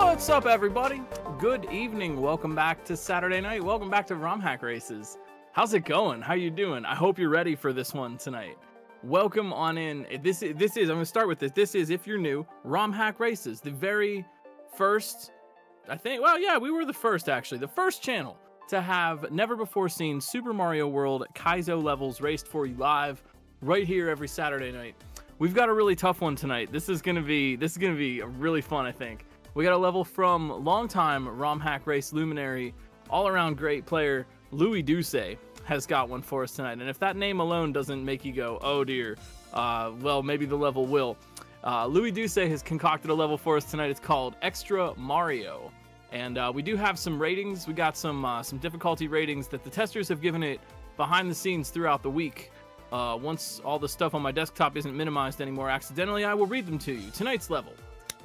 What's up, everybody? Good evening. Welcome back to Saturday night. Welcome back to ROM Hack Races. How's it going? How you doing? I hope you're ready for this one tonight. Welcome on in. This is I'm going to start with this. This is, if you're new, ROM Hack Races, the very first, I think, well, yeah, we were the first, actually, the first channel to have never before seen Super Mario World Kaizo levels raced for you live right here every Saturday night. We've got a really tough one tonight. This is going to be really fun, I think. We got a level from longtime ROM Hack Race luminary, all-around great player, LouisDoucet has got one for us tonight. And if that name alone doesn't make you go, oh dear, well, maybe the level will. LouisDoucet has concocted a level for us tonight. It's called Extra Mario. And we do have some ratings. We got some difficulty ratings that the testers have given it behind the scenes throughout the week. Once all the stuff on my desktop isn't minimized anymore accidentally, I will read them to you. Tonight's level.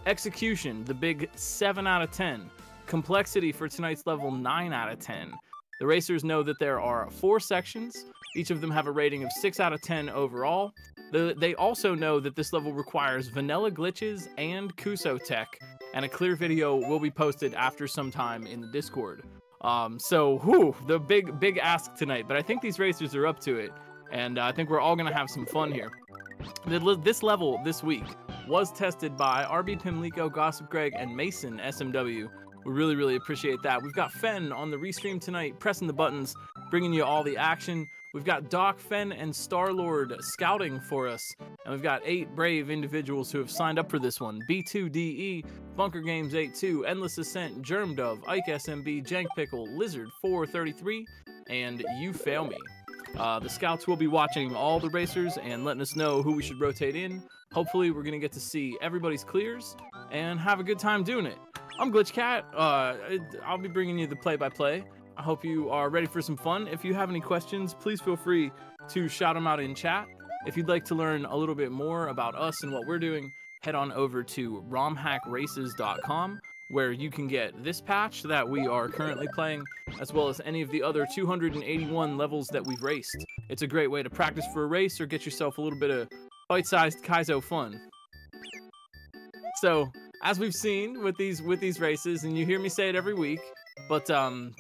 Execution, the big 7 out of 10. Complexity for tonight's level, 9 out of 10. The racers know that there are 4 sections. Each of them have a rating of 6 out of 10 overall. They also know that this level requires vanilla glitches and Kuso tech, and a clear video will be posted after some time in the Discord. The big ask tonight, but I think these racers are up to it, and I think we're all gonna have some fun here. This level this week was tested by RB Pimlico, Gossip Greg, and Mason SMW. We really appreciate that. We've got Fen on the restream tonight, pressing the buttons, bringing you all the action. We've got Doc, Fen, and Star-Lord scouting for us. And we've got 8 brave individuals who have signed up for this one. B2DE, Bunker Games 82, Endless Ascent, Germ Dove, Ike SMB, Jank Pickle, Lizard 433, and You Fail Me. The scouts will be watching all the racers and letting us know who we should rotate in. Hopefully, we're going to get to see everybody's clears and have a good time doing it. I'm Glitch Cat. I'll be bringing you the play-by-play. I hope you are ready for some fun. If you have any questions, please feel free to shout them out in chat. If you'd like to learn a little bit more about us and what we're doing, head on over to romhackraces.com, where you can get this patch that we are currently playing, as well as any of the other 281 levels that we've raced. It's a great way to practice for a race or get yourself a little bit of bite-sized Kaizo fun. So, as we've seen with these races, and you hear me say it every week, but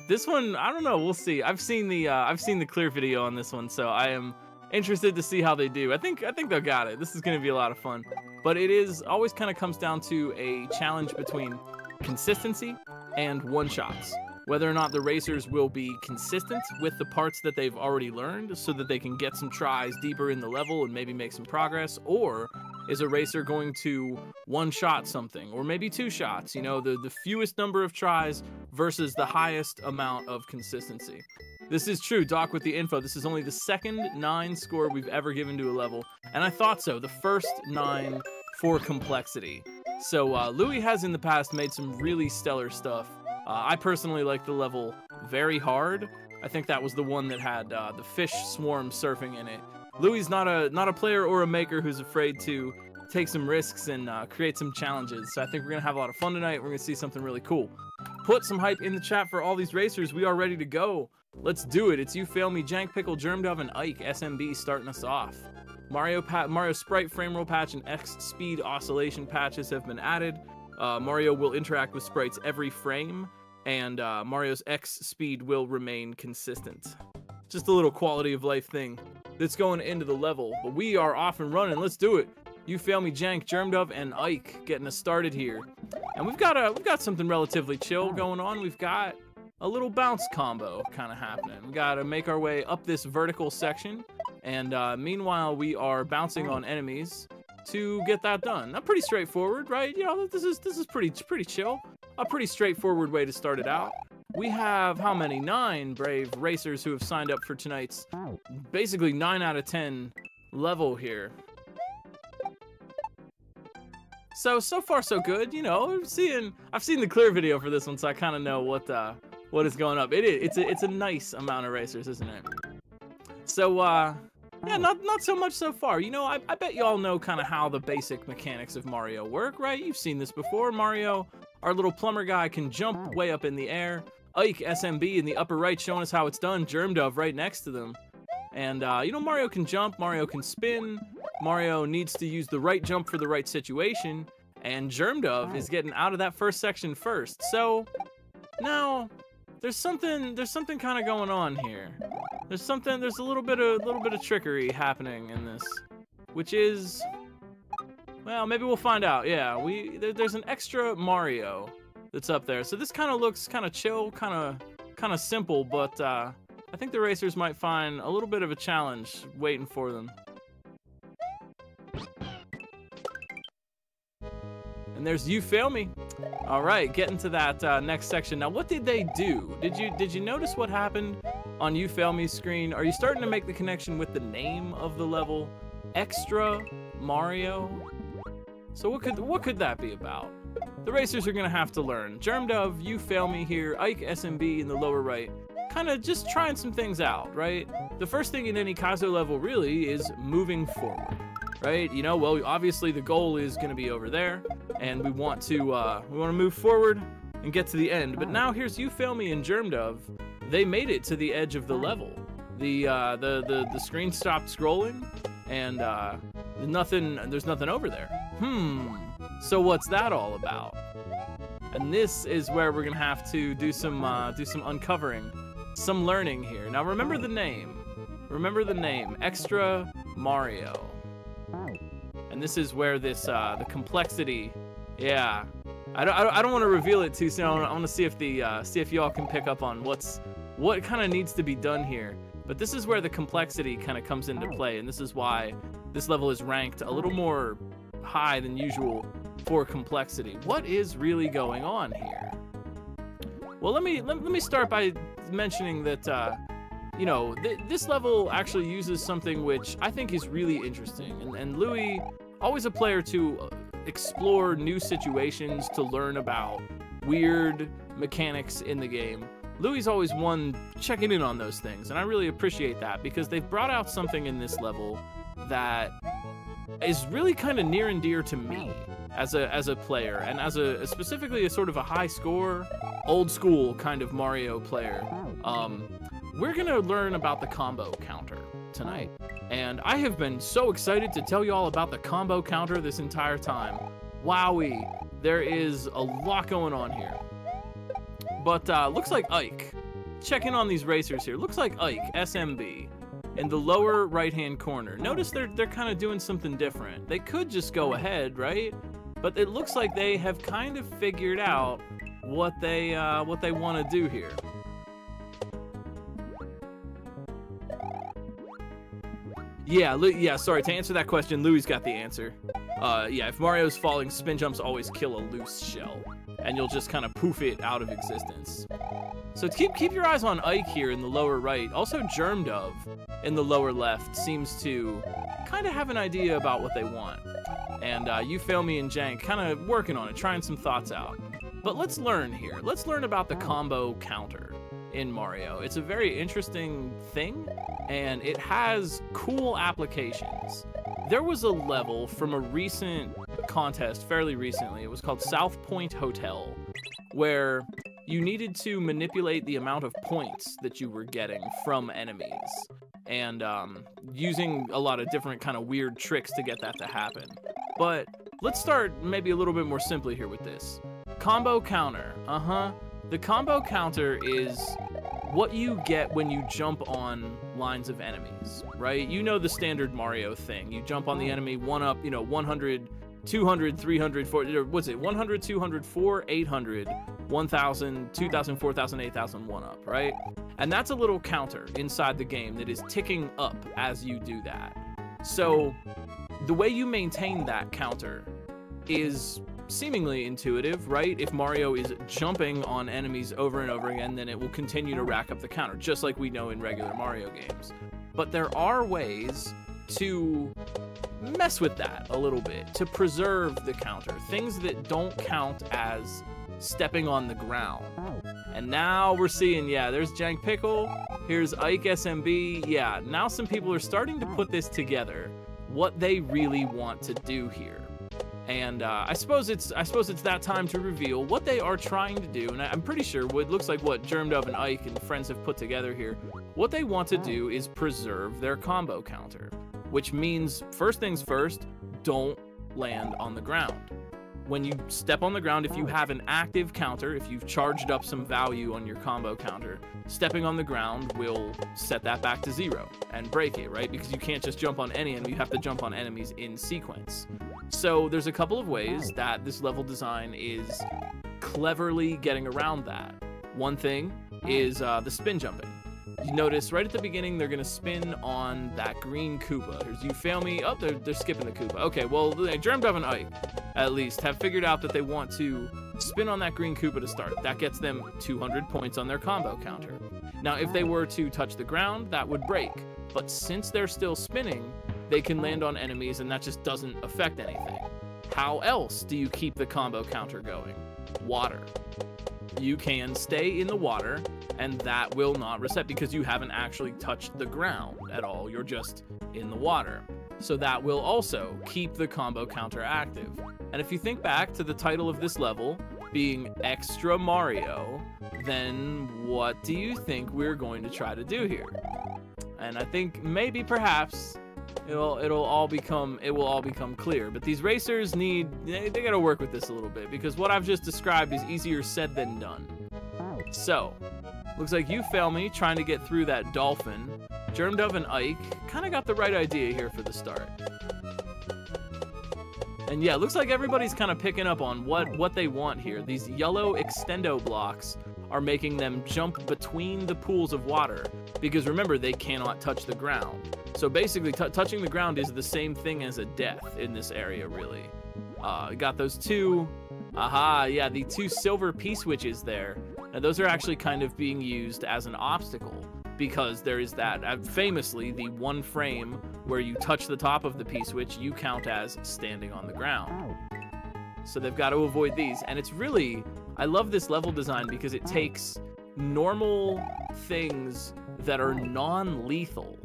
this one, I don't know, we'll see. I've seen the clear video on this one, so I am interested to see how they do. I think they'll got it. This is going to be a lot of fun. But it is always kind of comes down to a challenge between consistency and one-shots. Whether or not the racers will be consistent with the parts that they've already learned so that they can get some tries deeper in the level and maybe make some progress, or is a racer going to one-shot something, or maybe 2 shots, you know, the fewest number of tries versus the highest amount of consistency. This is true, Doc, with the info. This is only the second 9 score we've ever given to a level, and I thought so, the first 9 for complexity. So Louis has in the past made some really stellar stuff. I personally like the level Very Hard. I think that was the one that had the fish swarm surfing in it. Louis is not a player or a maker who's afraid to take some risks and create some challenges. So I think we're going to have a lot of fun tonight. We're going to see something really cool. Put some hype in the chat for all these racers. We are ready to go. Let's do it. It's You Fail Me, Jank Pickle, Germ Dove, and Ike SMB starting us off. Mario Sprite Frame Roll Patch and X Speed Oscillation patches have been added. Mario will interact with sprites every frame, and Mario's X speed will remain consistent. Just a little quality of life thing that's going into the level, but we are off and running. Let's do it. You Fail Me, Jank, Germ Dove, and Ike getting us started here, and we've got something relatively chill going on. We've got a little bounce combo kind of happening. We got to make our way up this vertical section, and meanwhile we are bouncing on enemies to get that done. Not pretty straightforward, right? You know, this is pretty chill. A pretty straightforward way to start it out. We have how many? 9 brave racers who have signed up for tonight's basically 9 out of 10 level here. So far so good. You know, I've seen the clear video for this one, so I kind of know what is going up. It's a nice amount of racers, isn't it? So yeah, not so much so far. You know, I bet you all know kind of how the basic mechanics of Mario work, right? You've seen this before. Mario, our little plumber guy, can jump way up in the air. Ike SMB in the upper right showing us how it's done. Germ Dove right next to them. And, you know, Mario can jump, Mario can spin. Mario needs to use the right jump for the right situation. and Germdove is getting out of that first section first. So now there's something kind of going on here. There's a little bit of trickery happening in this, which is, well, maybe we'll find out. Yeah, there's an extra Mario that's up there. So this kind of looks kind of chill, kind of simple, but I think the racers might find a little bit of a challenge waiting for them. And there's You Fail Me. All right, getting to that next section. Now, what did they do? Did you notice what happened on You Fail Me screen? Are you starting to make the connection with the name of the level? Extra Mario? So what could that be about? The racers are gonna have to learn. Germdove, You Fail Me here, Ike SMB in the lower right, kind of just trying some things out, right? The first thing in any Kaizo level really is moving forward, right? You know, well, obviously the goal is gonna be over there, and we want to move forward and get to the end. But now here's You Fail Me and Germdove. They made it to the edge of the level. The screen stopped scrolling, and there's nothing over there. So what's that all about? And this is where we're gonna have to do some uncovering, some learning here. Now remember the name. Remember the name, Extra Mario. And this is where this the complexity. Yeah, I don't want to reveal it too soon. I want to see if y'all can pick up on what kind of needs to be done here. But this is where the complexity kind of comes into play, and this is why this level is ranked a little more high than usual for complexity. What is really going on here? Well, let me start by mentioning that you know, this level actually uses something which I think is really interesting, and Louis, always a player to explore new situations, to learn about weird mechanics in the game. Louis is always one checking in on those things, and I really appreciate that because they've brought out something in this level that is really kind of near and dear to me as a player, and as specifically a sort of a high score, old school kind of Mario player. We're gonna learn about the combo counter tonight, and I have been so excited to tell you all about the combo counter this entire time. Wowee, there is a lot going on here. But looks like Ike, checking on these racers here, looks like Ike, SMB, in the lower right-hand corner. Notice they're kind of doing something different. They could just go ahead, right? But it looks like they have kind of figured out what they want to do here. Yeah, sorry, to answer that question, Louis got the answer. Yeah, if Mario's falling, spin jumps always kill a loose shell, and you'll just kind of poof it out of existence. So keep your eyes on Ike here in the lower right. Also Germdove in the lower left seems to kind of have an idea about what they want. And You Fail Me and Jank kind of working on it, trying some thoughts out. But let's learn here. Let's learn about the combo counter in Mario. It's a very interesting thing, and it has cool applications. There was a level from a recent contest, fairly recently, it was called South Point Hotel, where you needed to manipulate the amount of points that you were getting from enemies, and using a lot of different kind of weird tricks to get that to happen. But let's start maybe a little bit more simply here with this. Combo counter, The combo counter is what you get when you jump on lines of enemies, right? You know the standard Mario thing. You jump on the enemy, one up, you know, 100, 200, 300, 400, what's it? 100, 200, 4, 800, 1,000, 2,000, 4,000, 8,000, one up, right? And that's a little counter inside the game that is ticking up as you do that. So the way you maintain that counter is seemingly intuitive, right? If Mario is jumping on enemies over and over again, then it will continue to rack up the counter, just like we know in regular Mario games. But there are ways to mess with that a little bit, to preserve the counter, things that don't count as stepping on the ground. And now we're seeing, yeah, there's Jank Pickle, here's Ike SMB. Yeah, now some people are starting to put this together, what they really want to do here. And I suppose it's that time to reveal what they are trying to do. And I'm pretty sure what looks like what Germdove and Ike and friends have put together here, what they want to do is preserve their combo counter, which means first things first, don't land on the ground. when you step on the ground, if you have an active counter, if you've charged up some value on your combo counter, stepping on the ground will set that back to 0 and break it, right? Because you can't just jump on any enemy, you have to jump on enemies in sequence. So there's a couple of ways that this level design is cleverly getting around that. One thing is the spin jumping. You notice right at the beginning, they're going to spin on that green Koopa. Here's You Fail Me. Oh, they're skipping the Koopa. Okay, well, Germdove and Ike, at least, have figured out that they want to spin on that green Koopa to start. That gets them 200 points on their combo counter. Now, if they were to touch the ground, that would break. But since they're still spinning, they can land on enemies, and that just doesn't affect anything. How else do you keep the combo counter going? Water. You can stay in the water, and that will not reset because you haven't actually touched the ground at all. You're just in the water. So that will also keep the combo counter active. And if you think back to the title of this level being Extra Mario, then what do you think we're going to try to do here? And I think maybe perhaps it will all become clear. But these racers they gotta work with this a little bit, because what I've just described is easier said than done. So, looks like You Fail Me trying to get through that dolphin. Germdove and Ike kind of got the right idea here for the start. And yeah, looks like everybody's kind of picking up on what they want here. These yellow extendo blocks are making them jump between the pools of water, because remember, they cannot touch the ground. So basically, touching the ground is the same thing as a death in this area, really. Got those two, yeah, the two silver P-switches there. Now, those are actually kind of being used as an obstacle, because there is that, famously, the one frame where you touch the top of the P-switch, you count as standing on the ground. So they've got to avoid these, and it's really, I love this level design because it takes normal things that are non-lethal,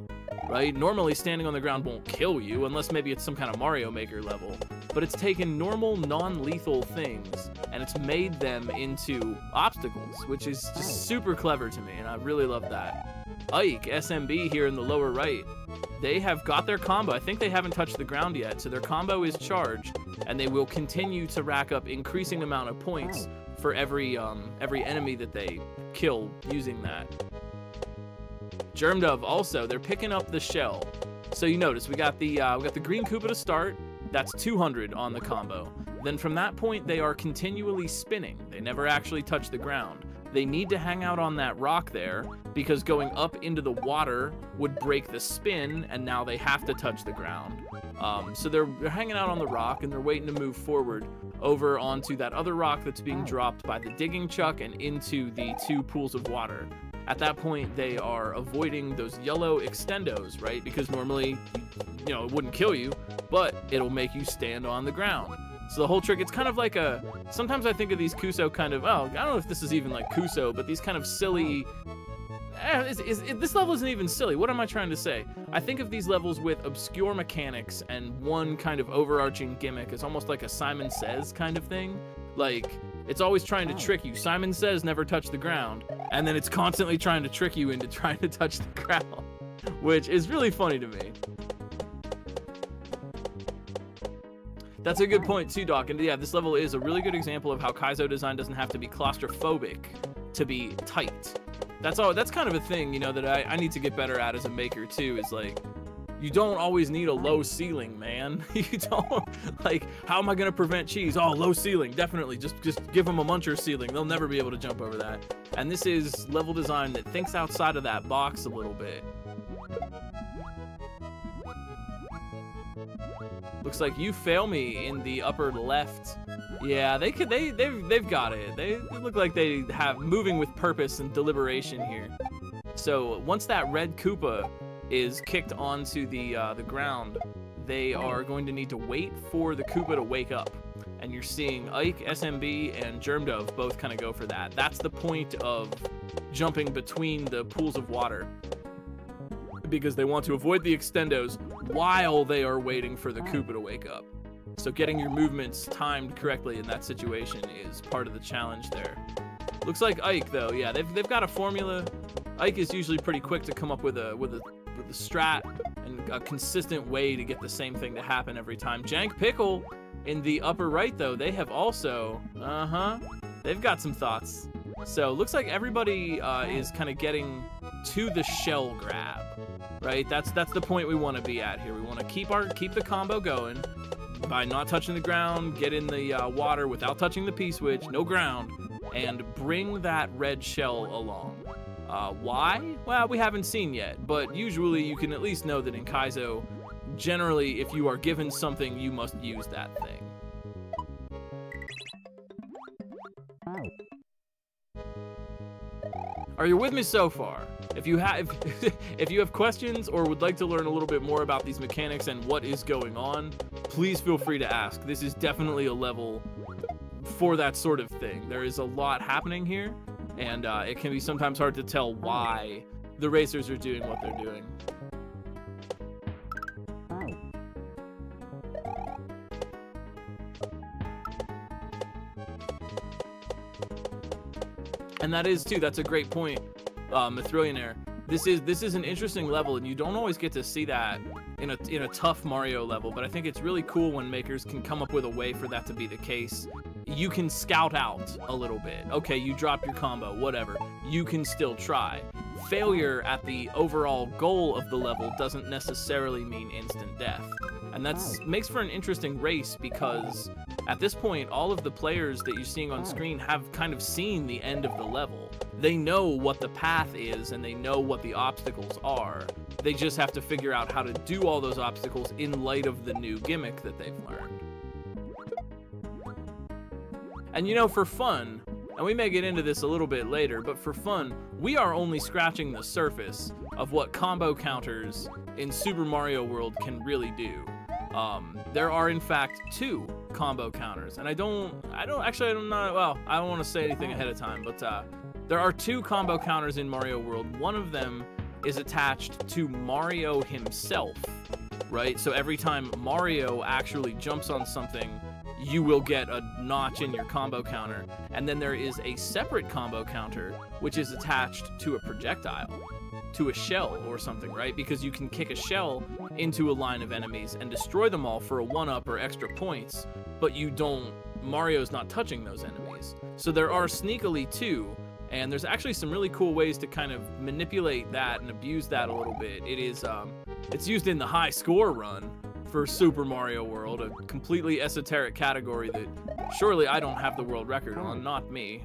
right? Normally, standing on the ground won't kill you, unless maybe it's some kind of Mario Maker level. But it's taken normal, non-lethal things, and it's made them into obstacles, which is just super clever to me, and I really love that. Ike, SMB here in the lower right, they have got their combo. I think they haven't touched the ground yet, so their combo is charged, and they will continue to rack up increasing amount of points for every enemy that they kill using that. Germdove also, they're picking up the shell. So you notice we got the green Koopa to start. That's 200 on the combo. Then from that point, they are continually spinning. They never actually touch the ground. They need to hang out on that rock there, because going up into the water would break the spin, and now they have to touch the ground. So they're hanging out on the rock, and they're waiting to move forward over onto that other rock that's being dropped by the digging chuck and into the two pools of water. At that point, they are avoiding those yellow extendos, right? Because normally, you know, it wouldn't kill you, but it'll make you stand on the ground. So the whole trick, it's kind of like sometimes I think of these Kuso kind of, I don't know if this is even like Kuso, but these kind of silly, this level isn't even silly. What am I trying to say? I think of these levels with obscure mechanics and one kind of overarching gimmick. It's almost like a Simon Says kind of thing. Like, it's always trying to trick you. Simon Says never touch the ground, and then it's constantly trying to trick you into trying to touch the ground, which is really funny to me. That's a good point too, Doc. And yeah, this level is a really good example of how Kaizo design doesn't have to be claustrophobic to be tight. That's kind of a thing, you know, that I need to get better at as a maker too, is like, you don't always need a low ceiling, man. You don't, like, how am I gonna prevent cheese? Oh, low ceiling, definitely. Just give them a muncher ceiling. They'll never be able to jump over that. And this is level design that thinks outside of that box a little bit. Looks like You Fail Me in the upper left. Yeah, they've got it. They look like they have moving with purpose and deliberation here. So once that red Koopa is kicked onto the ground, they are going to need to wait for the Koopa to wake up. And you're seeing Ike, SMB, and Germdove both kind of go for that. That's the point of jumping between the pools of water, because they want to avoid the extendos while they are waiting for the Koopa to wake up. So getting your movements timed correctly in that situation is part of the challenge there. Looks like Ike, though, yeah, they've got a formula. Ike is usually pretty quick to come up with a strat and a consistent way to get the same thing to happen every time. Jank Pickle, In the upper right, though, they have also, they've got some thoughts. So looks like everybody is kind of getting to the shell grab, right? That's the point we want to be at here. We want to keep the combo going by not touching the ground, get in the water without touching the P-switch, no ground, and bring that red shell along. Why? Well, we haven't seen yet, but usually you can at least know that in Kaizo, generally, if you are given something, you must use that thing. Are you with me so far? If you have if you have questions or would like to learn a little bit more about these mechanics and what is going on, please feel free to ask. This is definitely a level for that sort of thing. There is a lot happening here, and it can be sometimes hard to tell why the racers are doing what they're doing. And that is too, that's a great point, Mithrillionaire. This is an interesting level, and you don't always get to see that in a tough Mario level, but I think it's really cool when makers can come up with a way for that to be the case. You can scout out a little bit. Okay, you dropped your combo, whatever. You can still try. Failure at the overall goal of the level doesn't necessarily mean instant death. And that makes for an interesting race, because at this point, all of the players that you're seeing on screen have kind of seen the end of the level. They know what the path is, and they know what the obstacles are. They just have to figure out how to do all those obstacles in light of the new gimmick that they've learned. And you know, for fun, and we may get into this a little bit later, but for fun, we are only scratching the surface of what combo counters in Super Mario World can really do. There are in fact 2 combo counters, and I don't want to say anything ahead of time, but there are 2 combo counters in Mario World. One of them is attached to Mario himself, right? So every time Mario actually jumps on something, you will get a notch in your combo counter. And then there is a separate combo counter, which is attached to a projectile, to a shell or something, right? Because you can kick a shell into a line of enemies and destroy them all for a 1-up or extra points, but Mario's not touching those enemies. So there are sneakily 2, and there's actually some really cool ways to kind of manipulate that and abuse that a little bit. It's used in the high score run for Super Mario World, a completely esoteric category that surely I don't have the world record on, not me.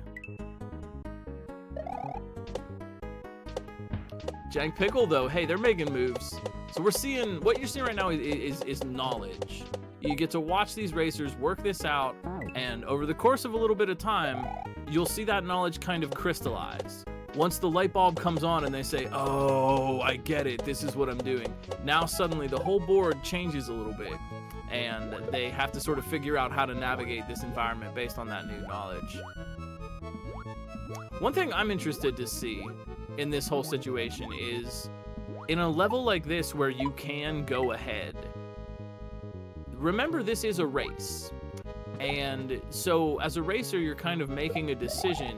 Jank Pickle, though, hey, they're making moves. So we're seeing, what you're seeing right now is knowledge. You get to watch these racers work this out, and over the course of a little bit of time, you'll see that knowledge kind of crystallize. Once the light bulb comes on and they say, oh, I get it, this is what I'm doing. Now suddenly the whole board changes a little bit, and they have to sort of figure out how to navigate this environment based on that new knowledge. One thing I'm interested to see in this whole situation is, in a level like this where you can go ahead, remember this is a race. And so as a racer, you're kind of making a decision.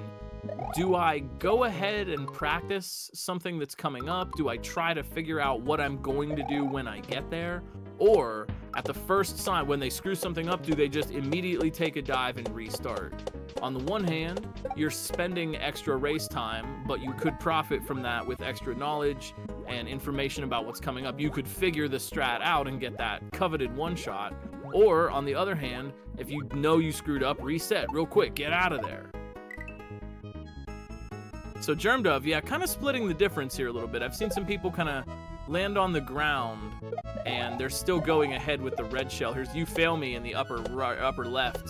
Do I go ahead and practice something that's coming up? Do I try to figure out what I'm going to do when I get there? Or at the first sign, when they screw something up, do they just immediately take a dive and restart? On the one hand, you're spending extra race time, but you could profit from that with extra knowledge and information about what's coming up. You could figure the strat out and get that coveted one-shot. Or, on the other hand, if you know you screwed up, reset real quick, get out of there. So Germdove, yeah, kind of splitting the difference here a little bit. I've seen some people kind of land on the ground, and they're still going ahead with the red shell. Here's You Fail Me in the upper left.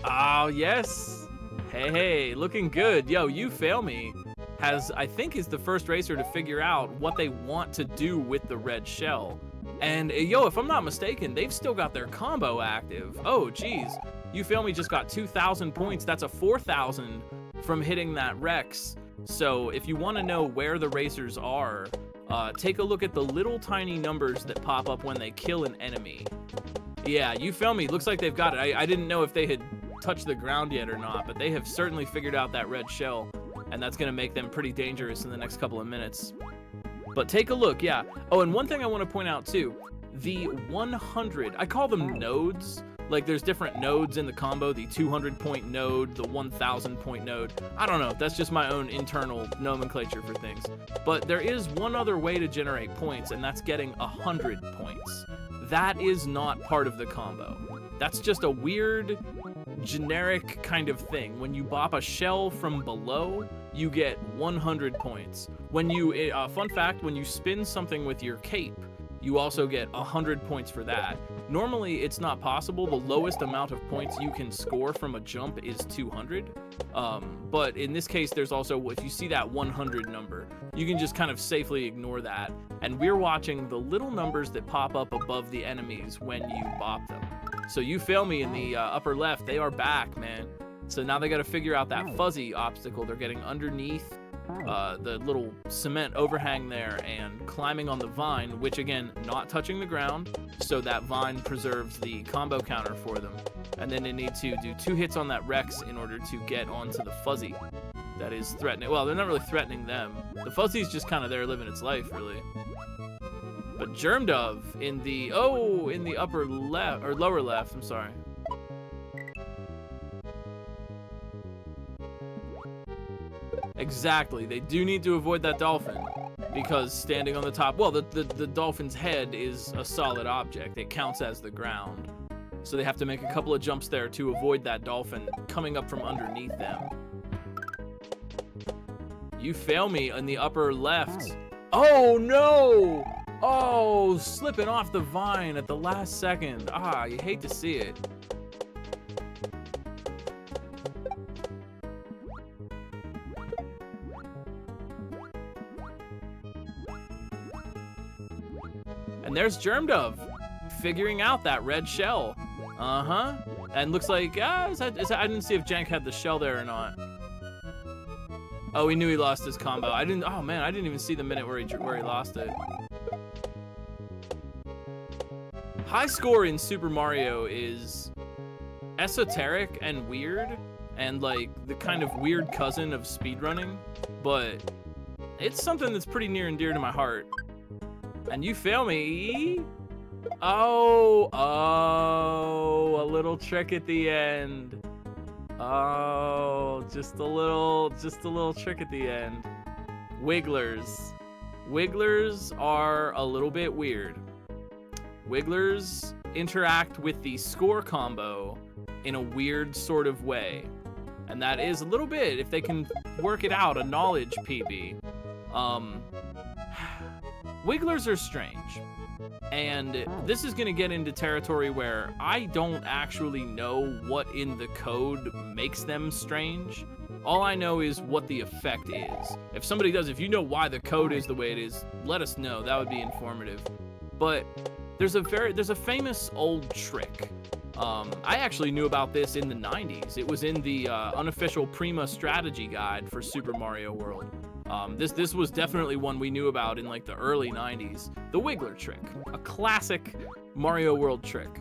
Oh, yes. Hey, looking good. Yo, You Fail Me I think is the first racer to figure out what they want to do with the red shell. And yo, if I'm not mistaken, they've still got their combo active. Oh, geez. You Fail Me just got 2,000 points. That's a 4,000 from hitting that Rex. So if you want to know where the racers are, take a look at the little tiny numbers that pop up when they kill an enemy. Yeah, You Fail Me. Looks like they've got it. I didn't know if they had touched the ground yet or not, but they have certainly figured out that red shell, and that's going to make them pretty dangerous in the next couple of minutes. But take a look, yeah. Oh, and one thing I want to point out too, the 100, I call them nodes, Like, there's different nodes in the combo, the 200-point node, the 1,000-point node. I don't know, that's just my own internal nomenclature for things. But there is one other way to generate points, and that's getting 100 points. That is not part of the combo. That's just a weird, generic kind of thing. When you bop a shell from below, you get 100 points. When you, fun fact, when you spin something with your cape, you also get 100 points for that. Normally, it's not possible. The lowest amount of points you can score from a jump is 200. But in this case, there's also, if you see that 100 number, you can just kind of safely ignore that. And we're watching the little numbers that pop up above the enemies when you bop them. So you fail me in the upper left, they are back, man. So now they got to figure out that fuzzy obstacle. They're getting underneath the little cement overhang there and climbing on the vine, which again, not touching the ground, so that vine preserves the combo counter for them. And then they need to do 2 hits on that Rex in order to get onto the fuzzy that is threatening. Well, they're not really threatening them. The fuzzy's just kind of there living its life, really. But Germ Dove in the, in the upper left, or lower left, I'm sorry. Exactly, they do need to avoid that dolphin, because standing on the top, well, the dolphin's head is a solid object. It counts as the ground. So they have to make a couple of jumps there to avoid that dolphin coming up from underneath them. You fail me in the upper left. Oh, no! Oh, slipping off the vine at the last second. Ah, you hate to see it. And there's Germ Dove figuring out that red shell. Uh-huh. And looks like, I didn't see if Jank had the shell there or not. Oh, he knew he lost his combo. Oh man, I didn't even see the minute where he lost it. High score in Super Mario is esoteric and weird, and like the kind of weird cousin of speedrunning, but it's something that's pretty near and dear to my heart. And you fail me. Oh, a little trick at the end. Oh, just a little trick at the end. Wigglers. Wigglers are a little bit weird. Wigglers interact with the score combo in a weird sort of way. And that is a little bit, if they can work it out, a knowledge PB. Wigglers are strange. And this is gonna get into territory where I don't actually know what in the code makes them strange. All I know is what the effect is. If somebody does, if you know why the code is the way it is, let us know. That would be informative. But there's a famous old trick. I actually knew about this in the 90s. It was in the unofficial Prima strategy guide for Super Mario World. This was definitely one we knew about in like the early 90s. The Wiggler trick, a classic Mario World trick.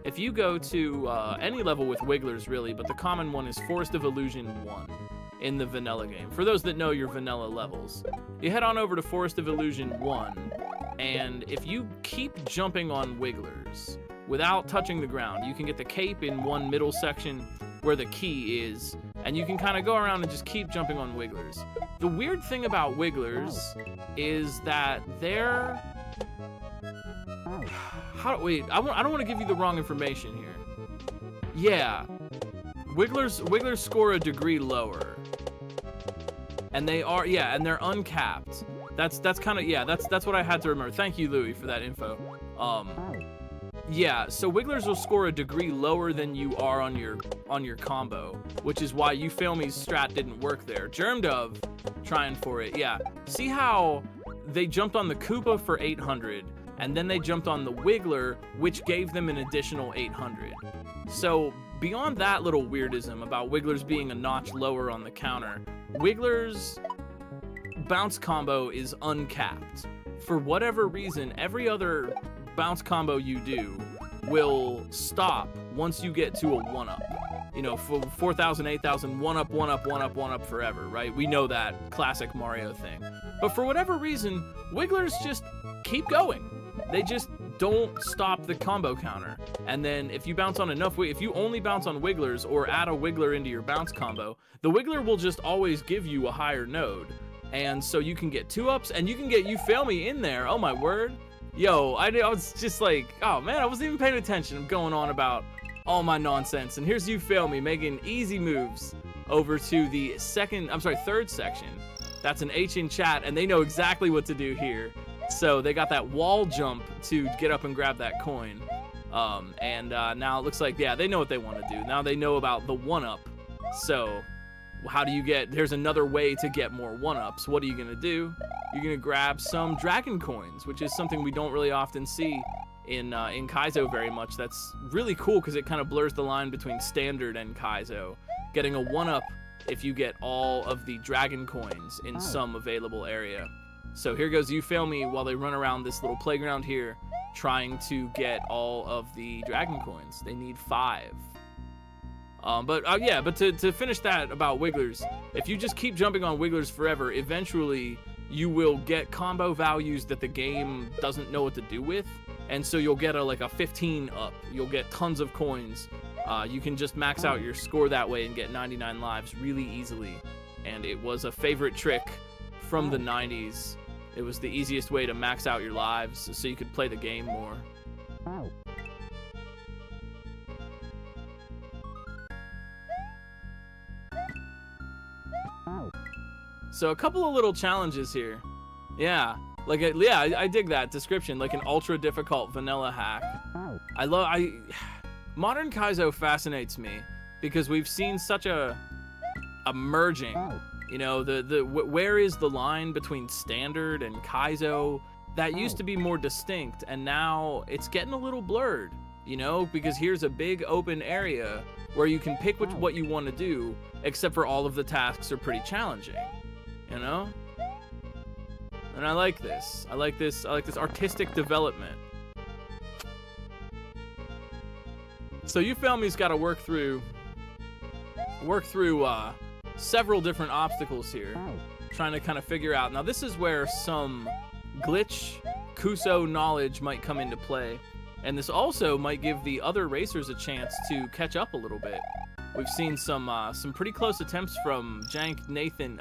If you go to any level with Wigglers really, but the common one is Forest of Illusion 1 in the vanilla game. For those that know your vanilla levels, you head on over to Forest of Illusion 1, and if you keep jumping on Wigglers without touching the ground, you can get the cape in one middle section where the key is, and you can kind of go around and just keep jumping on Wigglers. The weird thing about Wigglers is that they're... Wait, I don't want to give you the wrong information here. Yeah, Wigglers score a degree lower, and they are, yeah, and they're uncapped. That's kind of, yeah, that's what I had to remember. Thank you, Louis, for that info. Yeah, so Wigglers will score a degree lower than you are on your combo, which is why you fail me's strat didn't work there. Germ Dove trying for it, yeah. See how they jumped on the Koopa for 800, and then they jumped on the Wiggler, which gave them an additional 800. So beyond that little weirdism about Wigglers being a notch lower on the counter, Wigglers' bounce combo is uncapped. For whatever reason, every other bounce combo you do will stop once you get to a 1-up. You know, 4,000, 8,000, 1-up, 1-up, 1-up, 1-up forever, right? We know that classic Mario thing. But for whatever reason, Wigglers just keep going. They just don't stop the combo counter. And then if you bounce on enough, if you only bounce on wigglers or add a wiggler into your bounce combo, the wiggler will just always give you a higher node. And so you can get 2-ups, and you can get You Fail Me in there. Oh my word. Yo, I was just like, oh man, I wasn't even paying attention. I'm going on about all my nonsense. And here's You Fail Me making easy moves over to the third section. That's an H in chat, and they know exactly what to do here. So they got that wall jump to get up and grab that coin. Now it looks like, yeah, they know what they want to do. Now they know about the 1-up. So how do you there's another way to get more 1-ups. What are you gonna do? You're gonna grab some dragon coins, which is something we don't really often see in Kaizo very much. That's really cool because it kind of blurs the line between standard and Kaizo. Getting a 1-up if you get all of the dragon coins in some available area. So here goes You Fail Me while they run around this little playground here trying to get all of the dragon coins. They need 5. But to finish that about wigglers, if you just keep jumping on wigglers forever, eventually you will get combo values that the game doesn't know what to do with, and so you'll get like a 15 up. You'll get tons of coins. You can just max out your score that way and get 99 lives really easily, and it was a favorite trick from the 90s. It was the easiest way to max out your lives so you could play the game more. So a couple of little challenges here. Yeah, I dig that description, like an ultra difficult vanilla hack. Modern Kaizo fascinates me because we've seen such a merging. You know, where is the line between standard and Kaizo? That used to be more distinct, and now it's getting a little blurred, you know, because here's a big open area where you can pick what you want to do, except for all of the tasks are pretty challenging, you know? And I like this. I like this artistic development. So You Fail Me's got to work through several different obstacles here, trying to kind of figure out. Now this is where some glitch Kuso knowledge might come into play, and this also might give the other racers a chance to catch up a little bit. We've seen some pretty close attempts from Jank, Nathan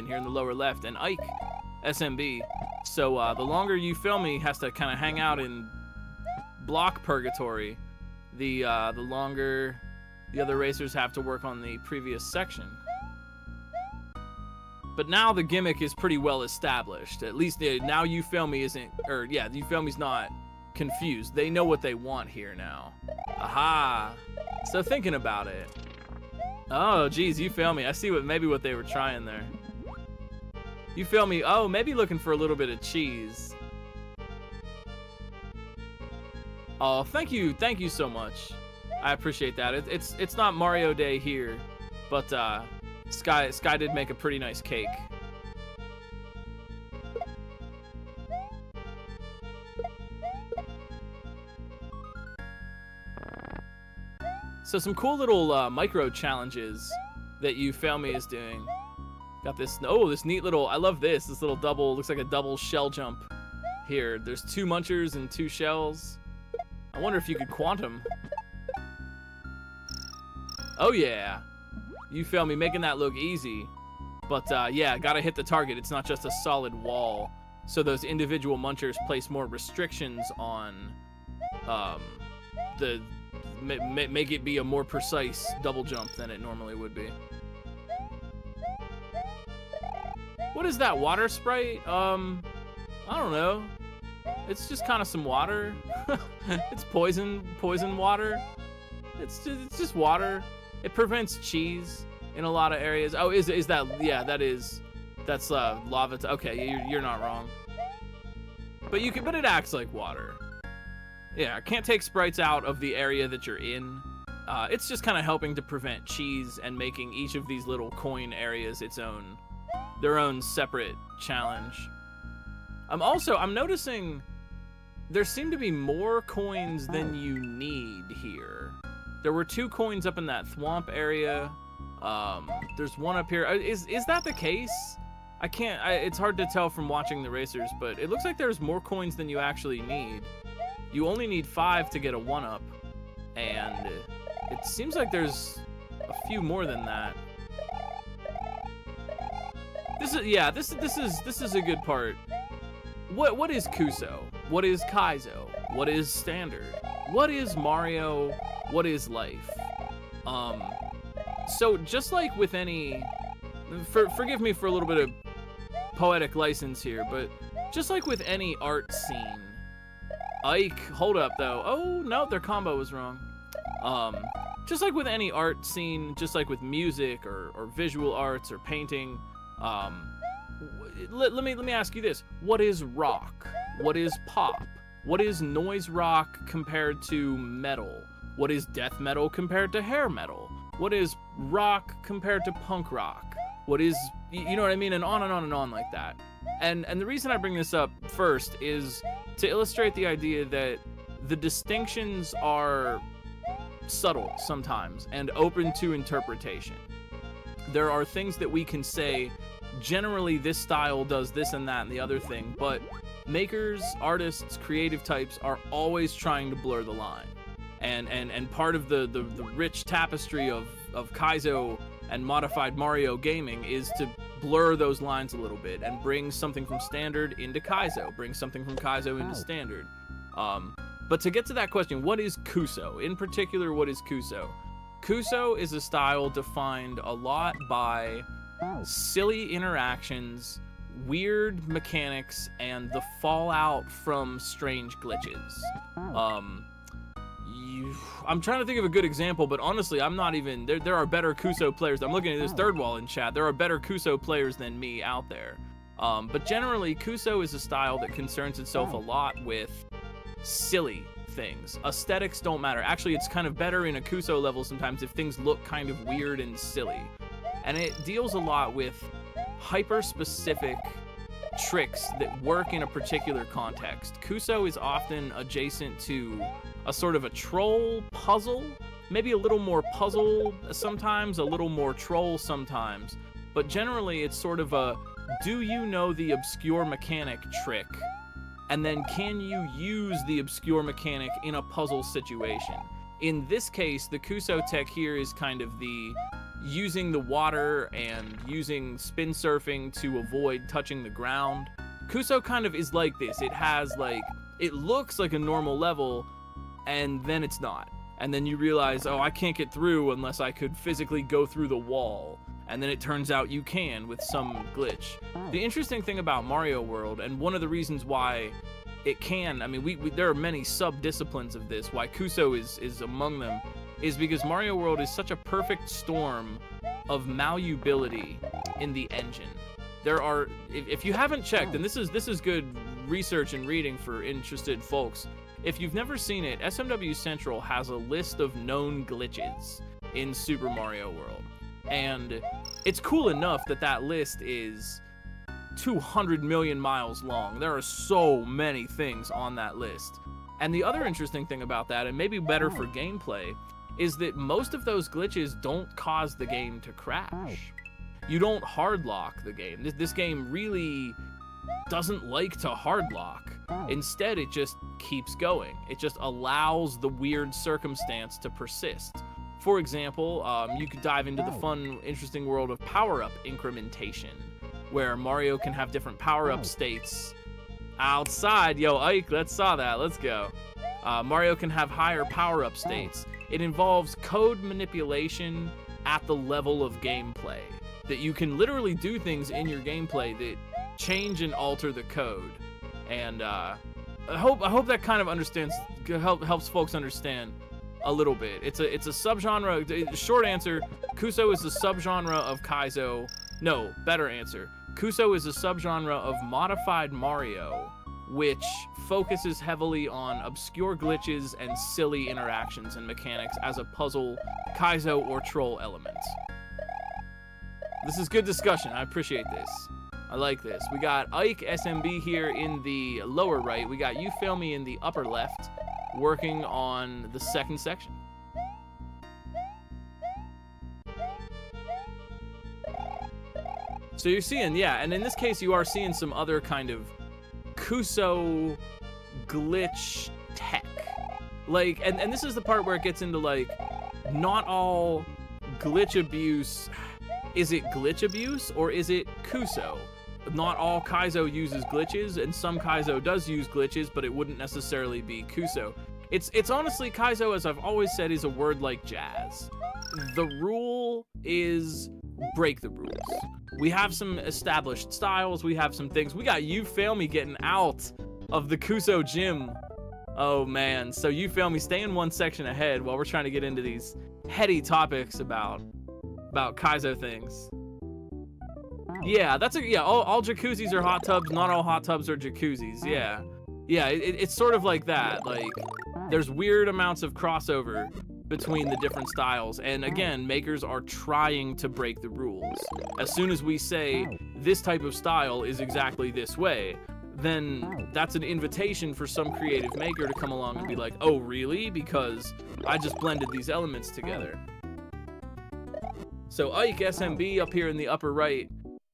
here in the lower left, and Ike SMB. So the longer You Fail Me has to kind of hang out in block purgatory, the longer the other racers have to work on the previous section. But now the gimmick is pretty well established. At least now You Fail Me You Fail Me's not confused. They know what they want here now. Aha! So thinking about it. Oh, geez, You Fail Me. I see maybe what they were trying there. You Fail Me. Oh, maybe looking for a little bit of cheese. Oh, thank you so much. I appreciate that. It's not Mario Day here, but Sky did make a pretty nice cake. So some cool little micro challenges that You Fail Me is doing. Got this neat little, I love this little double, looks like a double shell jump here. There's 2 munchers and 2 shells. I wonder if you could quantum. Oh yeah. You Fail Me, making that look easy. But yeah, gotta hit the target. It's not just a solid wall. So those individual munchers place more restrictions on make it be a more precise double jump than it normally would be. What is that, water sprite? I don't know. It's just kind of some water. It's poison water. It's just water. It prevents cheese in a lot of areas. Oh, is that? Yeah, that's lava. Okay, you're not wrong. But it acts like water. Yeah, I can't take sprites out of the area that you're in. It's just kind of helping to prevent cheese and making each of these little coin areas their own separate challenge. I'm noticing there seem to be more coins than you need here. There were 2 coins up in that thwomp area. There's 1 up here. Is that the case? It's hard to tell from watching the racers, but it looks like there's more coins than you actually need. You only need 5 to get a 1-up, and it seems like there's a few more than that. This is a good part. What is Kuso? What is Kaizo? What is Standard? What is Mario? What is life? So just like with any, forgive me for a little bit of poetic license here, but just like with any art scene, Ike, hold up though. Oh no, their combo was wrong. Just like with any art scene, just like with music or visual arts or painting, let me ask you this: what is rock? What is pop? What is noise rock compared to metal? What is death metal compared to hair metal? What is rock compared to punk rock? What is, you know what I mean? And on and on and on like that. And the reason I bring this up first is to illustrate the idea that the distinctions are subtle sometimes and open to interpretation. There are things that we can say, generally this style does this and that and the other thing, but makers, artists, creative types are always trying to blur the line. And part of the rich tapestry of Kaizo and modified Mario gaming is to blur those lines a little bit and bring something from Standard into Kaizo, bring something from Kaizo into Standard. But to get to that question, what is Kuso? In particular, what is Kuso? Kuso is a style defined a lot by silly interactions, weird mechanics, and the fallout from strange glitches. I'm trying to think of a good example, but honestly, I'm not even, there are better Kuso players. I'm looking at this third wall in chat. There are better Kuso players than me out there. But generally, Kuso is a style that concerns itself a lot with silly things. Aesthetics don't matter. Actually, it's kind of better in a Kuso level sometimes if things look kind of weird and silly. And it deals a lot with hyper-specific tricks that work in a particular context. Kuso is often adjacent to a sort of a troll puzzle, maybe a little more puzzle sometimes, a little more troll sometimes, but generally it's sort of a, do you know the obscure mechanic trick? And then can you use the obscure mechanic in a puzzle situation? In this case, the Kuso tech here is kind of the using the water and using spin surfing to avoid touching the ground. Kuso kind of is like this. It has like, it looks like a normal level, and then it's not. And then you realize, oh, I can't get through unless I could physically go through the wall. And then it turns out you can with some glitch. The interesting thing about Mario World, and one of the reasons why it can, I mean, there are many sub-disciplines of this, why Kuso is among them, is because Mario World is such a perfect storm of malleability in the engine. There are, if you haven't checked, and this is good research and reading for interested folks, if you've never seen it, SMW Central has a list of known glitches in Super Mario World. And it's cool enough that that list is 200 million miles long. There are so many things on that list. And the other interesting thing about that, and maybe better for gameplay, is that most of those glitches don't cause the game to crash. You don't hard lock the game. This game really doesn't like to hard lock. Instead, it just keeps going. It just allows the weird circumstance to persist. For example, you could dive into the fun, interesting world of power-up incrementation, where Mario can have different power-up states outside. Yo, Ike, let's saw that. Let's go. Mario can have higher power-up states. It involves code manipulation at the level of gameplay, that you can literally do things in your gameplay that change and alter the code. And I hope that kind of helps folks understand a little bit. It's a subgenre. Short answer: Kuso is a subgenre of Kaizo. No, better answer: Kuso is a subgenre of modified Mario, which focuses heavily on obscure glitches and silly interactions and mechanics as a puzzle, Kaizo, or troll element. This is good discussion. I appreciate this. I like this. We got Ike SMB here in the lower right. We got You Feel Me in the upper left, working on the second section. So you're seeing, yeah, and in this case you are seeing some other kind of Kuso glitch tech. Like, and this is the part where it gets into, like, not all glitch abuse. Is it glitch abuse or is it Kuso? Not all Kaizo uses glitches, and some Kaizo does use glitches, but it wouldn't necessarily be Kuso. It's honestly, Kaizo, as I've always said, is a word like jazz. The rule is break the rules. We have some established styles, we have some things. We got You Fail Me getting out of the Kuso gym. Oh man, so You Fail Me staying one section ahead while we're trying to get into these heady topics about Kaizo things. Yeah, all jacuzzis are hot tubs, not all hot tubs are jacuzzis. Yeah, it's sort of like that. Like, there's weird amounts of crossover between the different styles, and again, makers are trying to break the rules. As soon as we say this type of style is exactly this way, then that's an invitation for some creative maker to come along and be like, oh really? Because I just blended these elements together. So Ike SMB up here in the upper right,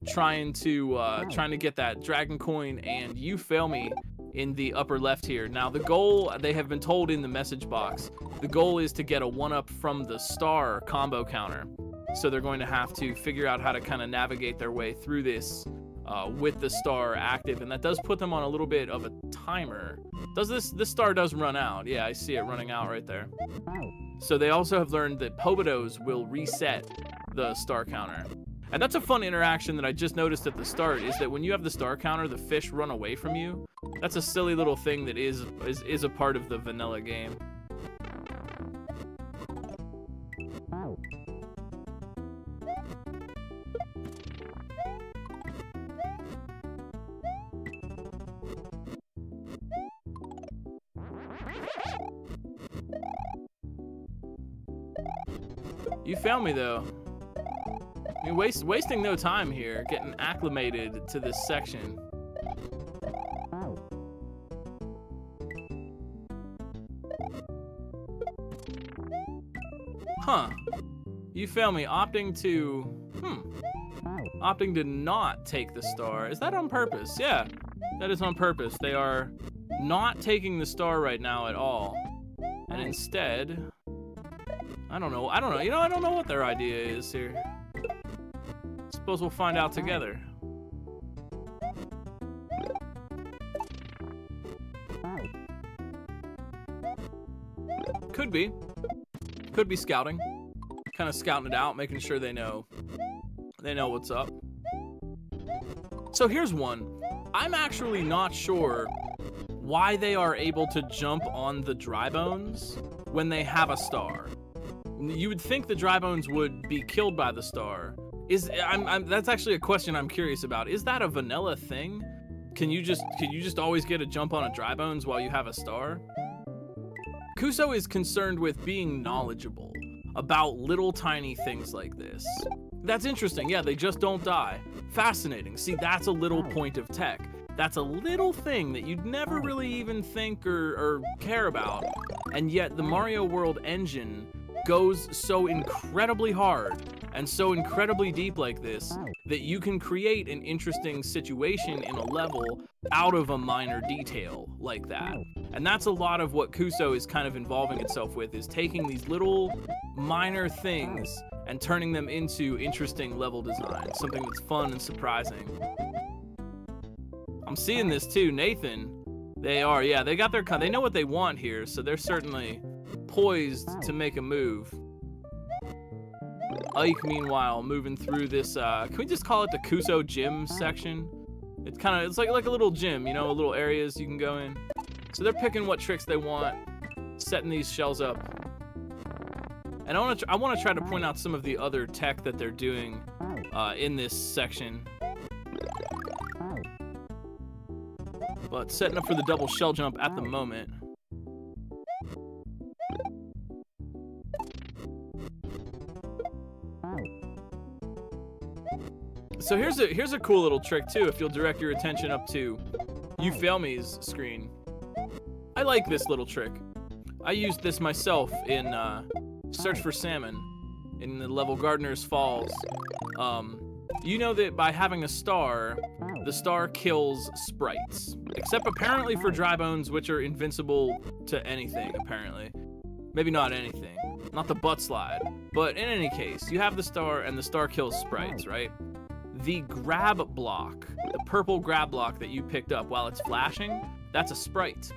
trying to get that dragon coin, and You Fail Me in the upper left here. Now the goal, they have been told in the message box, the goal is to get a 1-up from the star combo counter. So they're going to have to figure out how to kind of navigate their way through this with the star active, and that does put them on a little bit of a timer. This star does run out. Yeah, I see it running out right there. So they also have learned that Pobodos will reset the star counter. And that's a fun interaction that I just noticed at the start, is that when you have the star counter, the fish run away from you. That's a silly little thing that is a part of the vanilla game. You found me though. I mean, wasting no time here, getting acclimated to this section. Huh. You failed me, opting to not take the star. Is that on purpose? Yeah, that is on purpose. They are not taking the star right now at all. And instead, I don't know. You know, I don't know what their idea is here. Suppose we'll find out together. Could be scouting. Kind of scouting it out, making sure they know what's up. So here's one. I'm actually not sure why they are able to jump on the dry bones when they have a star. You would think the dry bones would be killed by the star. That's actually a question I'm curious about. Is that a vanilla thing? Can you just always get a jump on a dry bones while you have a star? Kuso is concerned with being knowledgeable about little tiny things like this. That's interesting. Yeah, they just don't die. Fascinating. See, that's a little point of tech. That's a little thing that you'd never really even think or care about. And yet the Mario World engine goes so incredibly hard and so incredibly deep like this that you can create an interesting situation in a level out of a minor detail like that. And that's a lot of what Kuso is kind of involving itself with, is taking these little minor things and turning them into interesting level design, something that's fun and surprising. I'm seeing this too, Nathan. They know what they want here, so they're certainly poised to make a move. Ike, meanwhile, moving through this, can we just call it the Kuso gym section? It's like a little gym, you know, little areas you can go in. So they're picking what tricks they want, setting these shells up. And I want to try to point out some of the other tech that they're doing in this section. But setting up for the double shell jump at the moment. So here's a cool little trick too, if you'll direct your attention up to You Fail Me's screen. I like this little trick. I used this myself in Search for Salmon in the level Gardener's Falls. you know that by having a star, the star kills sprites. Except apparently for dry bones, which are invincible to anything, apparently. Maybe not anything. Not the butt slide. But in any case, you have the star, and the star kills sprites, right? The grab block, the purple grab block that you picked up while it's flashing, that's a sprite.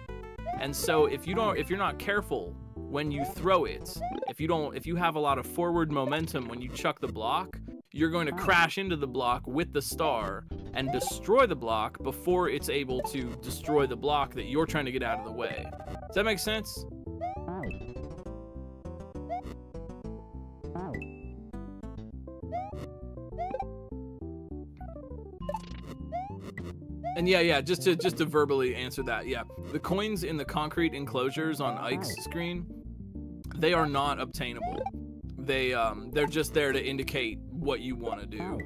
And so if you're not careful when you throw it, if you have a lot of forward momentum when you chuck the block, you're going to crash into the block with the star and destroy the block before it's able to destroy the block that you're trying to get out of the way. Does that make sense? And yeah, just to verbally answer that, yeah. The coins in the concrete enclosures on Ike's screen, they are not obtainable. They're just there to indicate what you want to do.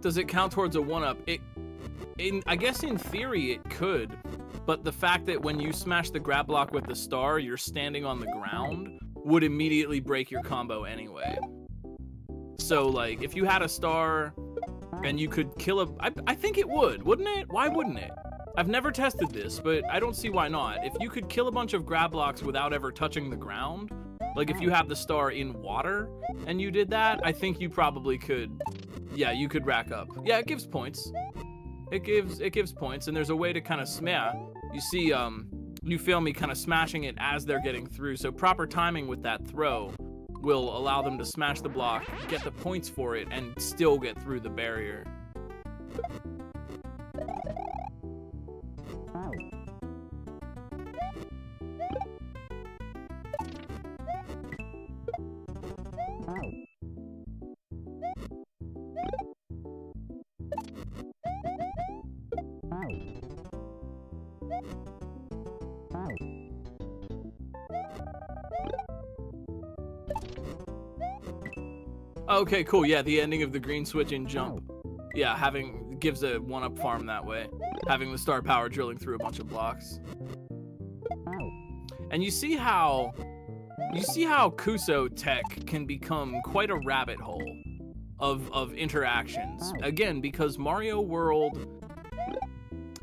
Does it count towards a 1-up? I guess in theory it could, but the fact that when you smash the grab block with the star, you're standing on the ground would immediately break your combo anyway. So like, if you had a star and you could kill I think it would, wouldn't it? Why wouldn't it? I've never tested this, but I don't see why not. If you could kill a bunch of grab blocks without ever touching the ground, like if you have the star in water and you did that, I think you probably could, yeah, you could rack up. Yeah, it gives points. It gives points, and there's a way to kind of smash. You see, you feel me kind of smashing it as they're getting through, so proper timing with that throw will allow them to smash the block, get the points for it, and still get through the barrier. Okay, cool. Yeah, the ending of the green switch in jump. Yeah, gives a 1-up farm that way. Having the star power drilling through a bunch of blocks. And you see how Kaizo tech can become quite a rabbit hole of interactions. Again, because Mario World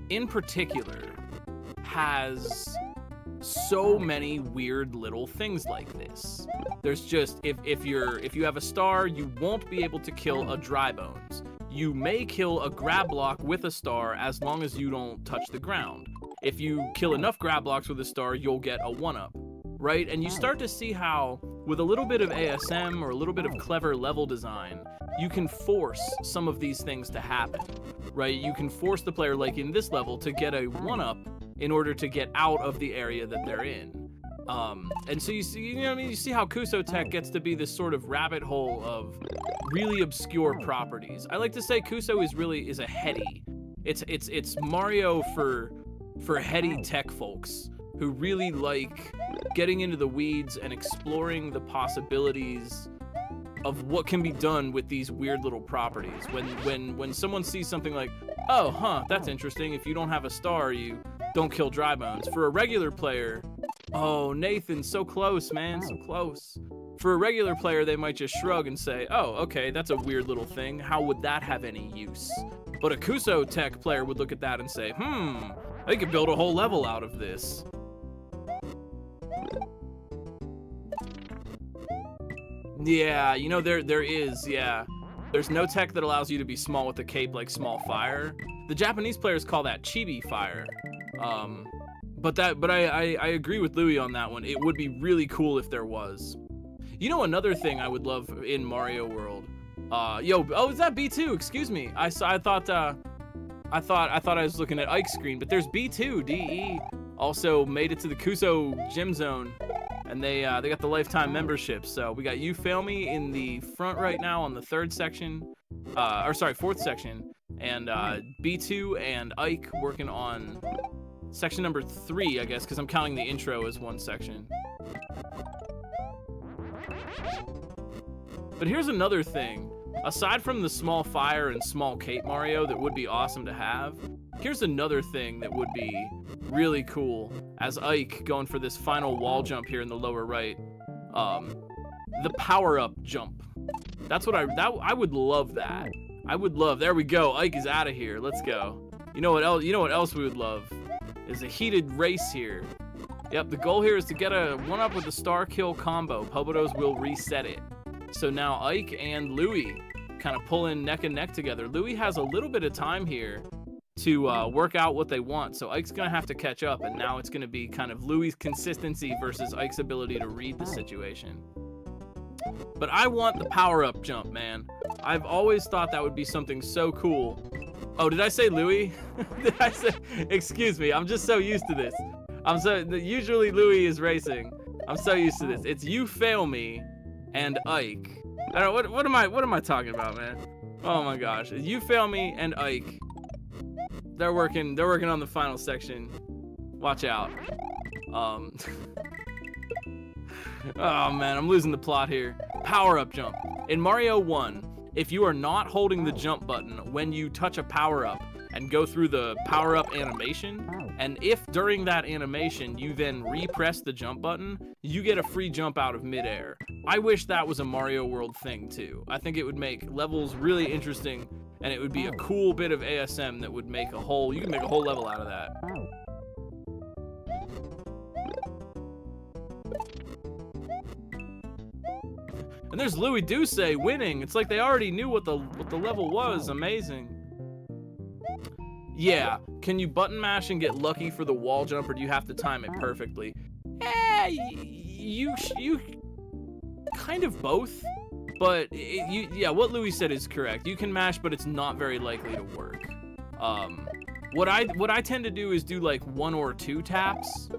in particular has so many weird little things like this. There's just, if you have a star, you won't be able to kill a dry bones. You may kill a grab block with a star as long as you don't touch the ground. If you kill enough grab blocks with a star, you'll get a 1-up, right? And you start to see how, with a little bit of ASM or a little bit of clever level design, you can force some of these things to happen, right? You can force the player, like in this level, to get a 1-up in order to get out of the area that they're in. And so you see, you know what I mean? You see how Kaizo tech gets to be this sort of rabbit hole of really obscure properties. I like to say Kaizo is a heady. It's Mario for heady tech folks who really like getting into the weeds and exploring the possibilities of what can be done with these weird little properties. When someone sees something like, oh, huh, that's interesting. If you don't have a star, you don't kill dry bones. For a regular player, oh, Nathan, so close, man, so close. For a regular player, they might just shrug and say, oh, okay, that's a weird little thing. How would that have any use? But a Kaizo tech player would look at that and say, I could build a whole level out of this. Yeah, you know, there is, yeah. There's no tech that allows you to be small with a cape like small fire. The Japanese players call that chibi fire. But I agree with Louis on that one. It would be really cool if there was. You know, another thing I would love in Mario World. Oh, is that B2? Excuse me. I thought I was looking at Ike's screen, but there's B2. DE also made it to the Kaizo Gym Zone, and they got the lifetime membership. So we got You Fail Me in the front right now on the fourth section, and B2 and Ike working on section number 3, I guess, because I'm counting the intro as one section. But here's another thing. Aside from the small fire and small cape Mario that would be awesome to have, here's another thing that would be really cool as Ike going for this final wall jump here in the lower right. The power-up jump. That's what I would love that. I would love. There we go. Ike is out of here. Let's go. You know what else? You know what else we would love is a heated race here. Yep. The goal here is to get a 1-up with the star kill combo. Pobotos will reset it. So now Ike and Louis kind of pulling neck and neck together. Louis has a little bit of time here to work out what they want. So Ike's gonna have to catch up, and now it's gonna be kind of Louis' consistency versus Ike's ability to read the situation. But I want the power-up jump, man. I've always thought that would be something so cool. Oh, did I say Louis? Did I say? Excuse me. I'm just so used to this. Usually Louis is racing. I'm so used to this. It's You Fail Me and Ike. I don't know what am I talking about, man? Oh my gosh. It's You Fail Me and Ike. They're working on the final section. Watch out. Oh man, I'm losing the plot here. Power-up jump. In Mario 1, if you are not holding the jump button when you touch a power-up and go through the power-up animation, and if during that animation you then repress the jump button, you get a free jump out of midair. I wish that was a Mario World thing too. I think it would make levels really interesting, and it would be a cool bit of ASM that would make a whole, you can make a whole level out of that. And there's LouisDoucet winning. It's like they already knew what the level was. Amazing. Yeah. Can you button mash and get lucky for the wall jump, or do you have to time it perfectly? You kind of both. But yeah, what Louis said is correct. You can mash, but it's not very likely to work. What I tend to do is do like 1 or 2 taps.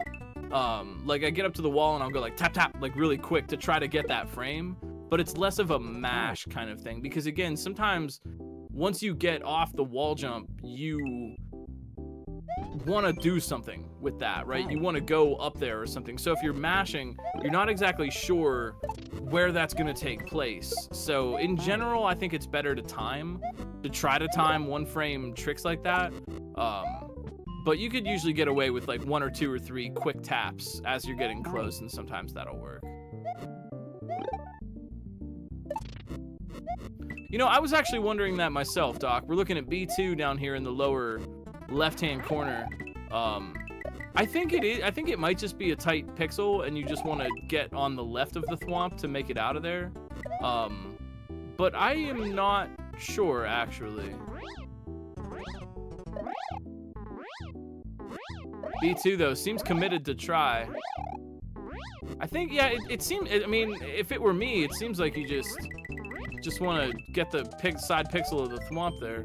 Like I get up to the wall and I'll go like tap tap like really quick to try to get that frame. But it's less of a mash kind of thing, because again, sometimes once you get off the wall jump, you want to do something with that, right? You want to go up there or something. So if you're mashing, you're not exactly sure where that's going to take place. So in general, I think it's better to try to time 1-frame tricks like that. But you could usually get away with like 1 or 2 or 3 quick taps as you're getting close, and sometimes that'll work. You know, I was actually wondering that myself, Doc. We're looking at B2 down here in the lower left-hand corner. I think it might just be a tight pixel, and you just want to get on the left of the thwomp to make it out of there. But I am not sure, actually. B2, though, seems committed to try. I think, yeah, it seems, I mean, if it were me, it seems like you just want to get the side pixel of the thwomp there.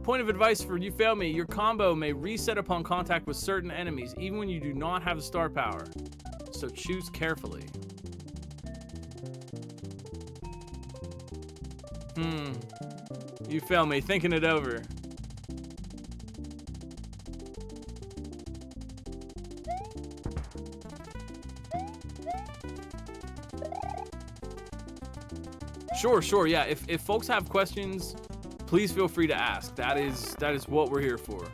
Point of advice for You Fail Me, your combo may reset upon contact with certain enemies, even when you do not have the star power. So choose carefully. You Fail Me, thinking it over. Sure, yeah. If folks have questions, please feel free to ask. That is what we're here for.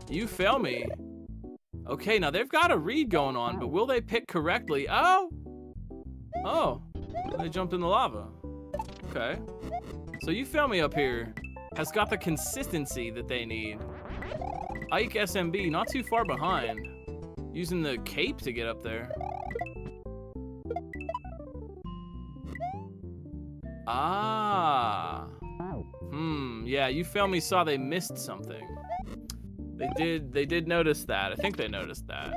You Fail Me. Okay, now they've got a read going on, but will they pick correctly? Oh, they jumped in the lava. Okay, so You Fail Me up here has got the consistency that they need. Ike SMB, not too far behind, using the cape to get up there. Ah. Yeah, You Fail Me saw they missed something. They did notice that. I think they noticed that.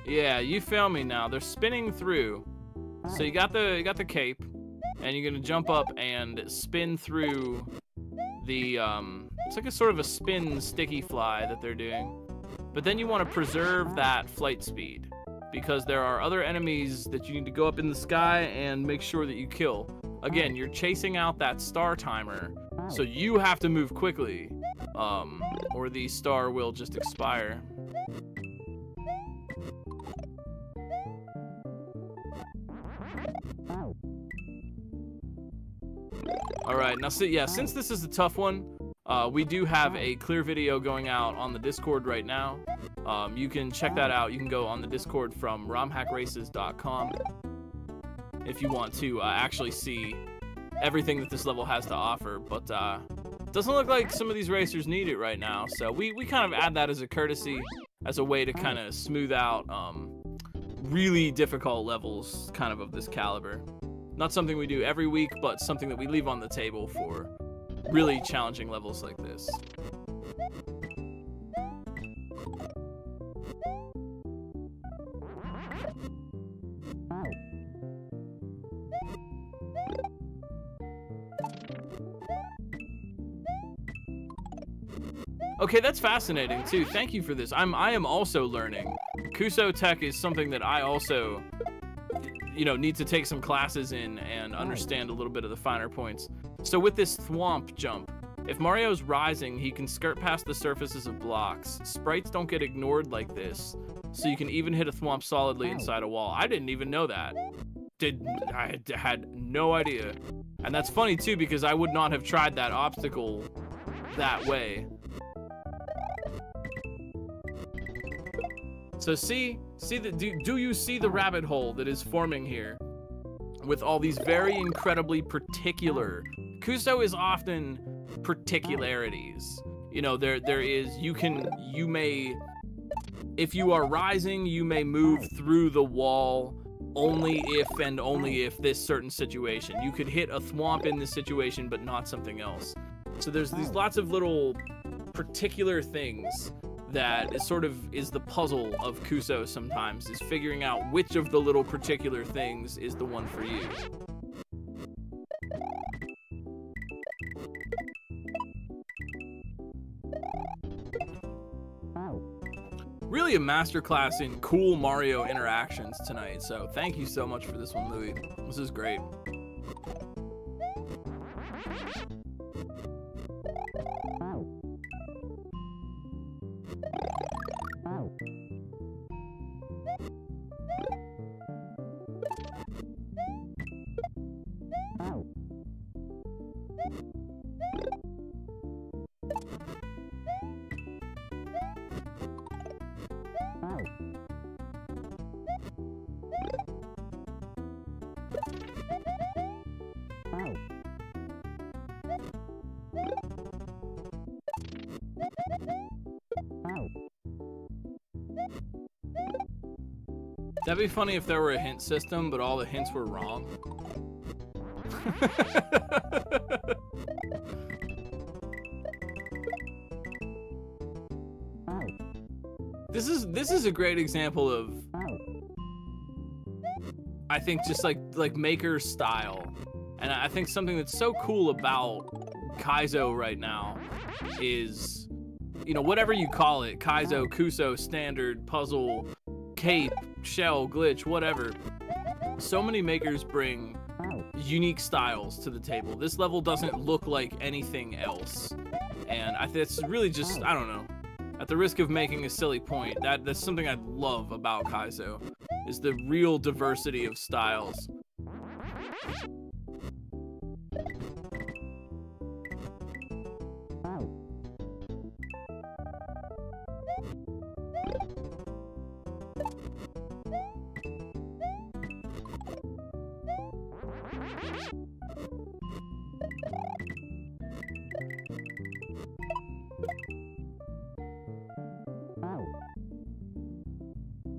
Yeah, You Fail Me now. They're spinning through. So you got the cape, and you're gonna jump up and spin through the it's like a sort of a spin sticky fly that they're doing. But then you want to preserve that flight speed, because there are other enemies that you need to go up in the sky and make sure that you kill. Again, you're chasing out that star timer, so you have to move quickly. or the star will just expire. All right, now since this is a tough one, we do have a clear video going out on the Discord right now. You can check that out. You can go on the Discord from romhackraces.com if you want to actually see everything that this level has to offer. But doesn't look like some of these racers need it right now, so we kind of add that as a courtesy, as a way to kind of smooth out really difficult levels kind of this caliber. Not something we do every week, but something that we leave on the table for really challenging levels like this. Okay, that's fascinating too. Thank you for this. I am also learning. Kaizo tech is something that I also, you know, need to take some classes in and understand a little bit of the finer points. So with this thwomp jump, if Mario's rising, he can skirt past the surfaces of blocks. Sprites don't get ignored like this, so you can even hit a thwomp solidly inside a wall. I didn't even know that. I had no idea. And that's funny too, because I would not have tried that obstacle that way. So do you see the rabbit hole that is forming here with all these very incredibly particular? Kaizo is often particularities. You know, you may, if you are rising, you may move through the wall only if and only if this certain situation. You could hit a thwomp in this situation, but not something else. So there's these lots of little particular things that is the puzzle of Kaizo sometimes, is figuring out which of the little particular things is the one for you. Really a masterclass in cool Mario interactions tonight, so thank you so much for this one, Louis. This is great. That'd be funny if there were a hint system, but all the hints were wrong. This is a great example of, I think, just like Maker style. And I think something that's so cool about Kaizo right now is, you know, whatever you call it, Kaizo, Kuso, standard, puzzle, cape, shell, glitch, whatever. So many makers bring unique styles to the table. This level doesn't look like anything else. And it's really just, I don't know, at the risk of making a silly point, that's something I love about Kaizo, is the real diversity of styles.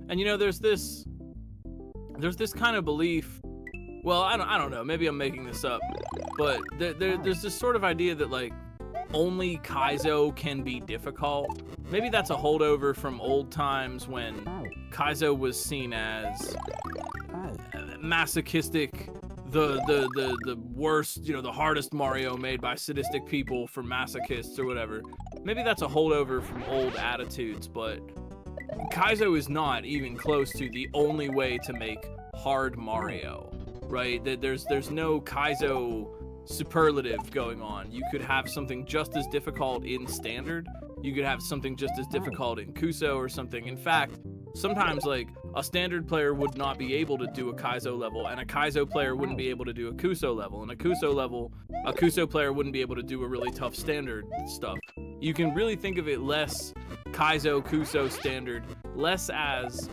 And you know, there's this kind of belief, well, I don't know, maybe I'm making this up, but there's this sort of idea that like only Kaizo can be difficult. Maybe that's a holdover from old times when Kaizo was seen as masochistic, the worst, you know, the hardest Mario made by sadistic people for masochists or whatever. Maybe that's a holdover from old attitudes, but Kaizo is not even close to the only way to make hard Mario, right? There's no Kaizo superlative going on. You could have something just as difficult in standard. You could have something just as difficult in Kuso or something. In fact, sometimes like a standard player would not be able to do a Kaizo level, and a Kaizo player wouldn't be able to do a Kuso level, and a Kuso player wouldn't be able to do a really tough standard stuff. You can really think of it less Kaizo, Kuso, standard, less as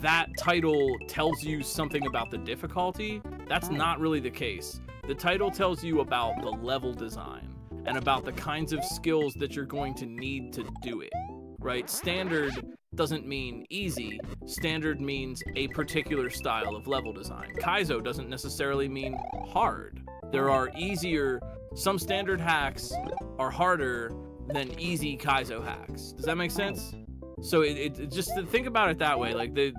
that title tells you something about the difficulty. That's not really the case. The title tells you about the level design and about the kinds of skills that you're going to need to do it, right? Standard doesn't mean easy. Standard means a particular style of level design. Kaizo doesn't necessarily mean hard. There are some standard hacks are harder than easy Kaizo hacks. Does that make sense? So it just to think about it that way, like the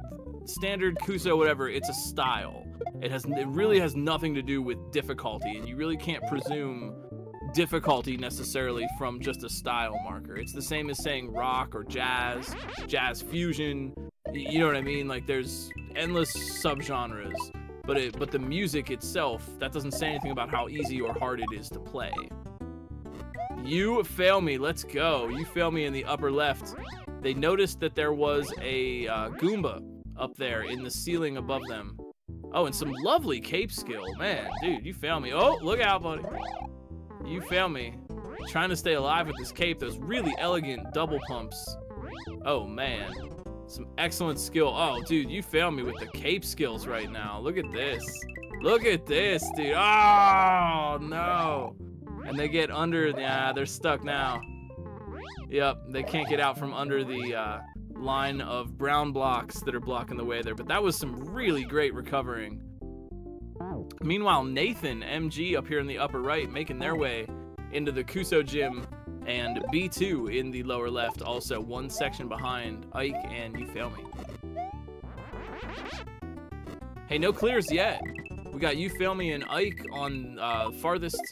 standard Kuso, whatever, it's a style. It really has nothing to do with difficulty, and you really can't presume difficulty necessarily from just a style marker. It's the same as saying rock or jazz fusion. You know what I mean? Like there's endless subgenres, but the music itself, that doesn't say anything about how easy or hard it is to play. You fail me. Let's go. You fail me in the upper left. They noticed that there was a Goomba up there in the ceiling above them. Oh, and some lovely cape skill. Man, dude, you fail me. Oh, look out, buddy. You fail me. Trying to stay alive with this cape. Those really elegant double pumps. Oh, man. Some excellent skill. Oh, dude, you fail me with the cape skills right now. Look at this. Look at this, dude. Oh, no. And they get under. Yeah, they're stuck now. Yep, they can't get out from under the line of brown blocks that are blocking the way there. But that was some really great recovering. Meanwhile, Nathan, MG up here in the upper right, making their way into the Kuso gym, and B2 in the lower left, also one section behind Ike and You Fail Me. Hey, no clears yet. We got You Fail Me and Ike on farthest,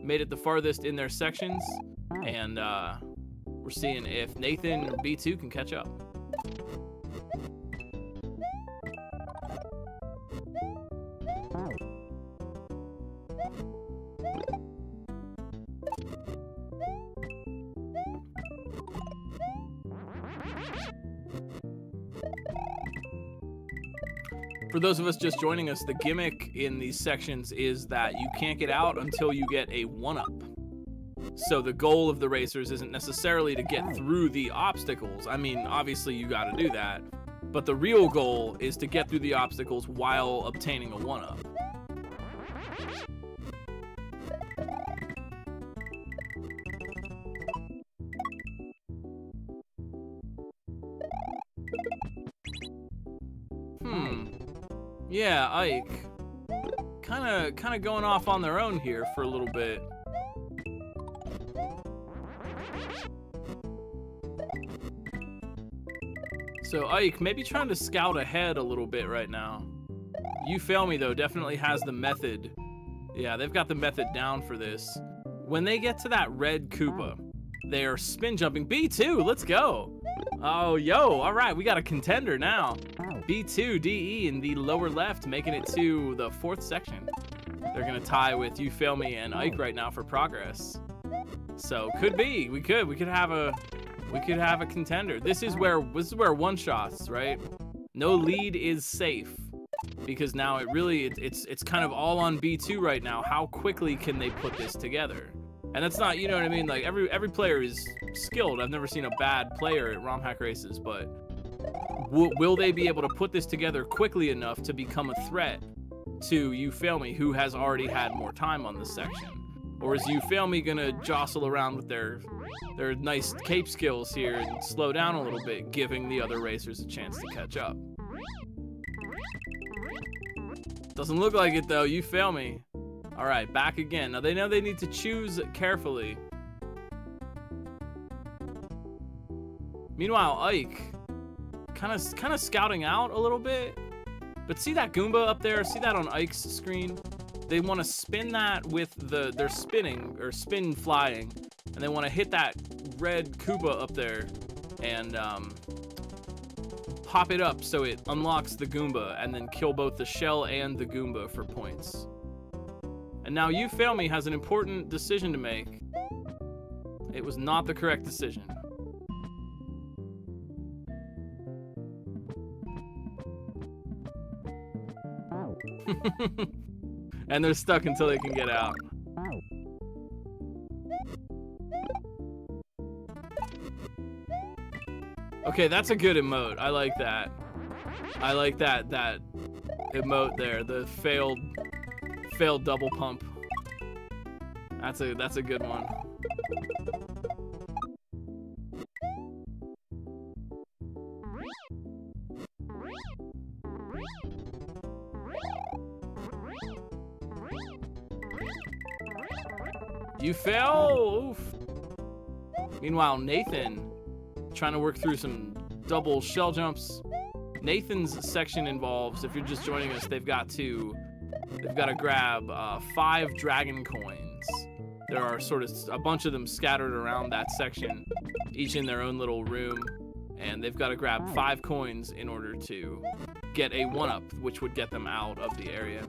made it the farthest in their sections, and we're seeing if Nathan or B2 can catch up. For those of us just joining us, the gimmick in these sections is that you can't get out until you get a 1-up. So the goal of the racers isn't necessarily to get through the obstacles. I mean, obviously you got to do that, but the real goal is to get through the obstacles while obtaining a 1-up. Yeah, Ike. Kind of going off on their own here for a little bit. So Ike, maybe trying to scout ahead a little bit right now. You Fail Me, though, definitely has the method. Yeah, they've got the method down for this. When they get to that red Koopa, they are spin jumping. B2, let's go. Oh, yo, all right, we got a contender now. B2, DE in the lower left, making it to the 4th section. They're gonna tie with You Fail Me and Ike right now for progress. So could be, we could have a contender. This is where one shots, right? No lead is safe, because now it's kind of all on B2 right now. How quickly can they put this together? And that's not, you know what I mean? Like every player is skilled. I've never seen a bad player at ROM Hack races, but will they be able to put this together quickly enough to become a threat to You Fail Me, who has already had more time on this section? Or is You Fail Me gonna jostle around with their nice cape skills here and slow down a little bit, giving the other racers a chance to catch up? Doesn't look like it though. You Fail Me. All right, back again. Now they know they need to choose carefully. Meanwhile, Ike kind of scouting out a little bit. But see that Goomba up there? See that on Ike's screen? They want to spin that with they're spinning or spin flying, and they want to hit that red Koopa up there and pop it up so it unlocks the Goomba, and then kill both the shell and the Goomba for points. And now You Fail Me has an important decision to make. It was not the correct decision. And they're stuck until they can get out. Okay, that's a good emote. I like that. I like that emote there. The failed double pump. That's a good one. You fail. Oof. Meanwhile, Nathan trying to work through some double shell jumps. Nathan's section involves, if you're just joining us, they've got to grab 5 dragon coins. There are sort of a bunch of them scattered around that section, each in their own little room, and they've got to grab 5 coins in order to get a 1-up, which would get them out of the area.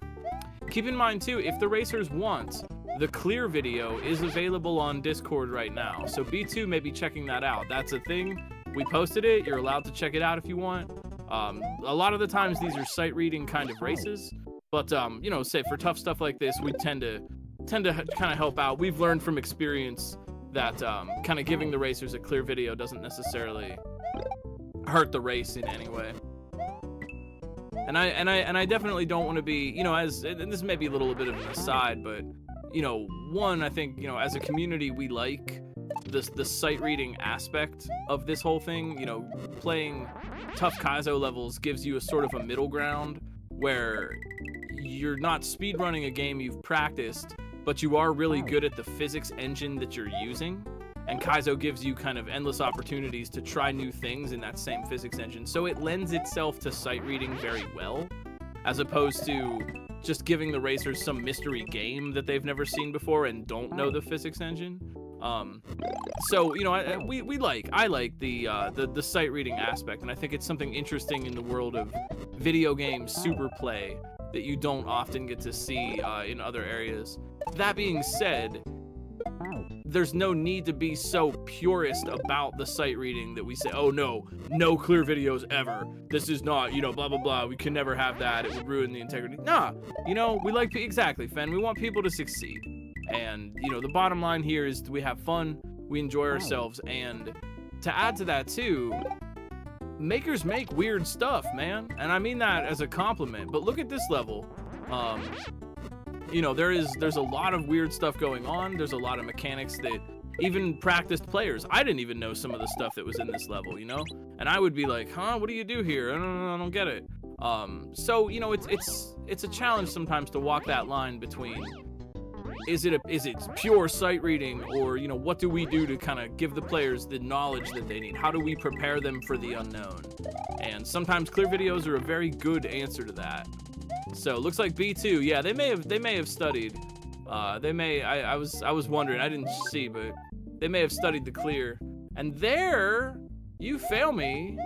Keep in mind too, if the racers want, the clear video is available on Discord right now, so B2 may be checking that out. That's a thing. We posted it. You're allowed to check it out if you want. A lot of the times these are sight reading kind of races, but you know, say for tough stuff like this, we tend to kind of help out. We've learned from experience that kind of giving the racers a clear video doesn't necessarily hurt the race in any way. And I definitely don't want to be, you know, and this may be a little bit of an aside, but you know, one, I think, you know, as a community, we like the sight reading aspect of this whole thing. You know, playing tough Kaizo levels gives you a sort of a middle ground where you're not speedrunning a game you've practiced, but you are really good at the physics engine that you're using. And Kaizo gives you kind of endless opportunities to try new things in that same physics engine. So it lends itself to sight reading very well, as opposed to just giving the racers some mystery game that they've never seen before and don't know the physics engine. So, you know, I like the sight reading aspect, and I think it's something interesting in the world of video game super play that you don't often get to see in other areas. That being said, there's no need to be so purist about the sight reading that we say, oh no clear videos ever. This is not, you know, blah, blah, blah. We can never have that. It would ruin the integrity. Nah, you know, we like, exactly, Fen. We want people to succeed. And, you know, the bottom line here is we have fun, we enjoy ourselves, and to add to that too, makers make weird stuff, man. And I mean that as a compliment, but look at this level. You know, there's a lot of weird stuff going on. There's a lot of mechanics that even practiced players, I didn't even know some of the stuff that was in this level, you know? And I would be like, huh, what do you do here? I don't get it. So, you know, it's a challenge sometimes to walk that line between, is it pure sight reading, or, you know, what do we do to kind of give the players the knowledge that they need? How do we prepare them for the unknown? And sometimes clear videos are a very good answer to that. So looks like B2, yeah, they may have studied. I was wondering, I didn't see, but they may have studied the clear. And there, You Fail Me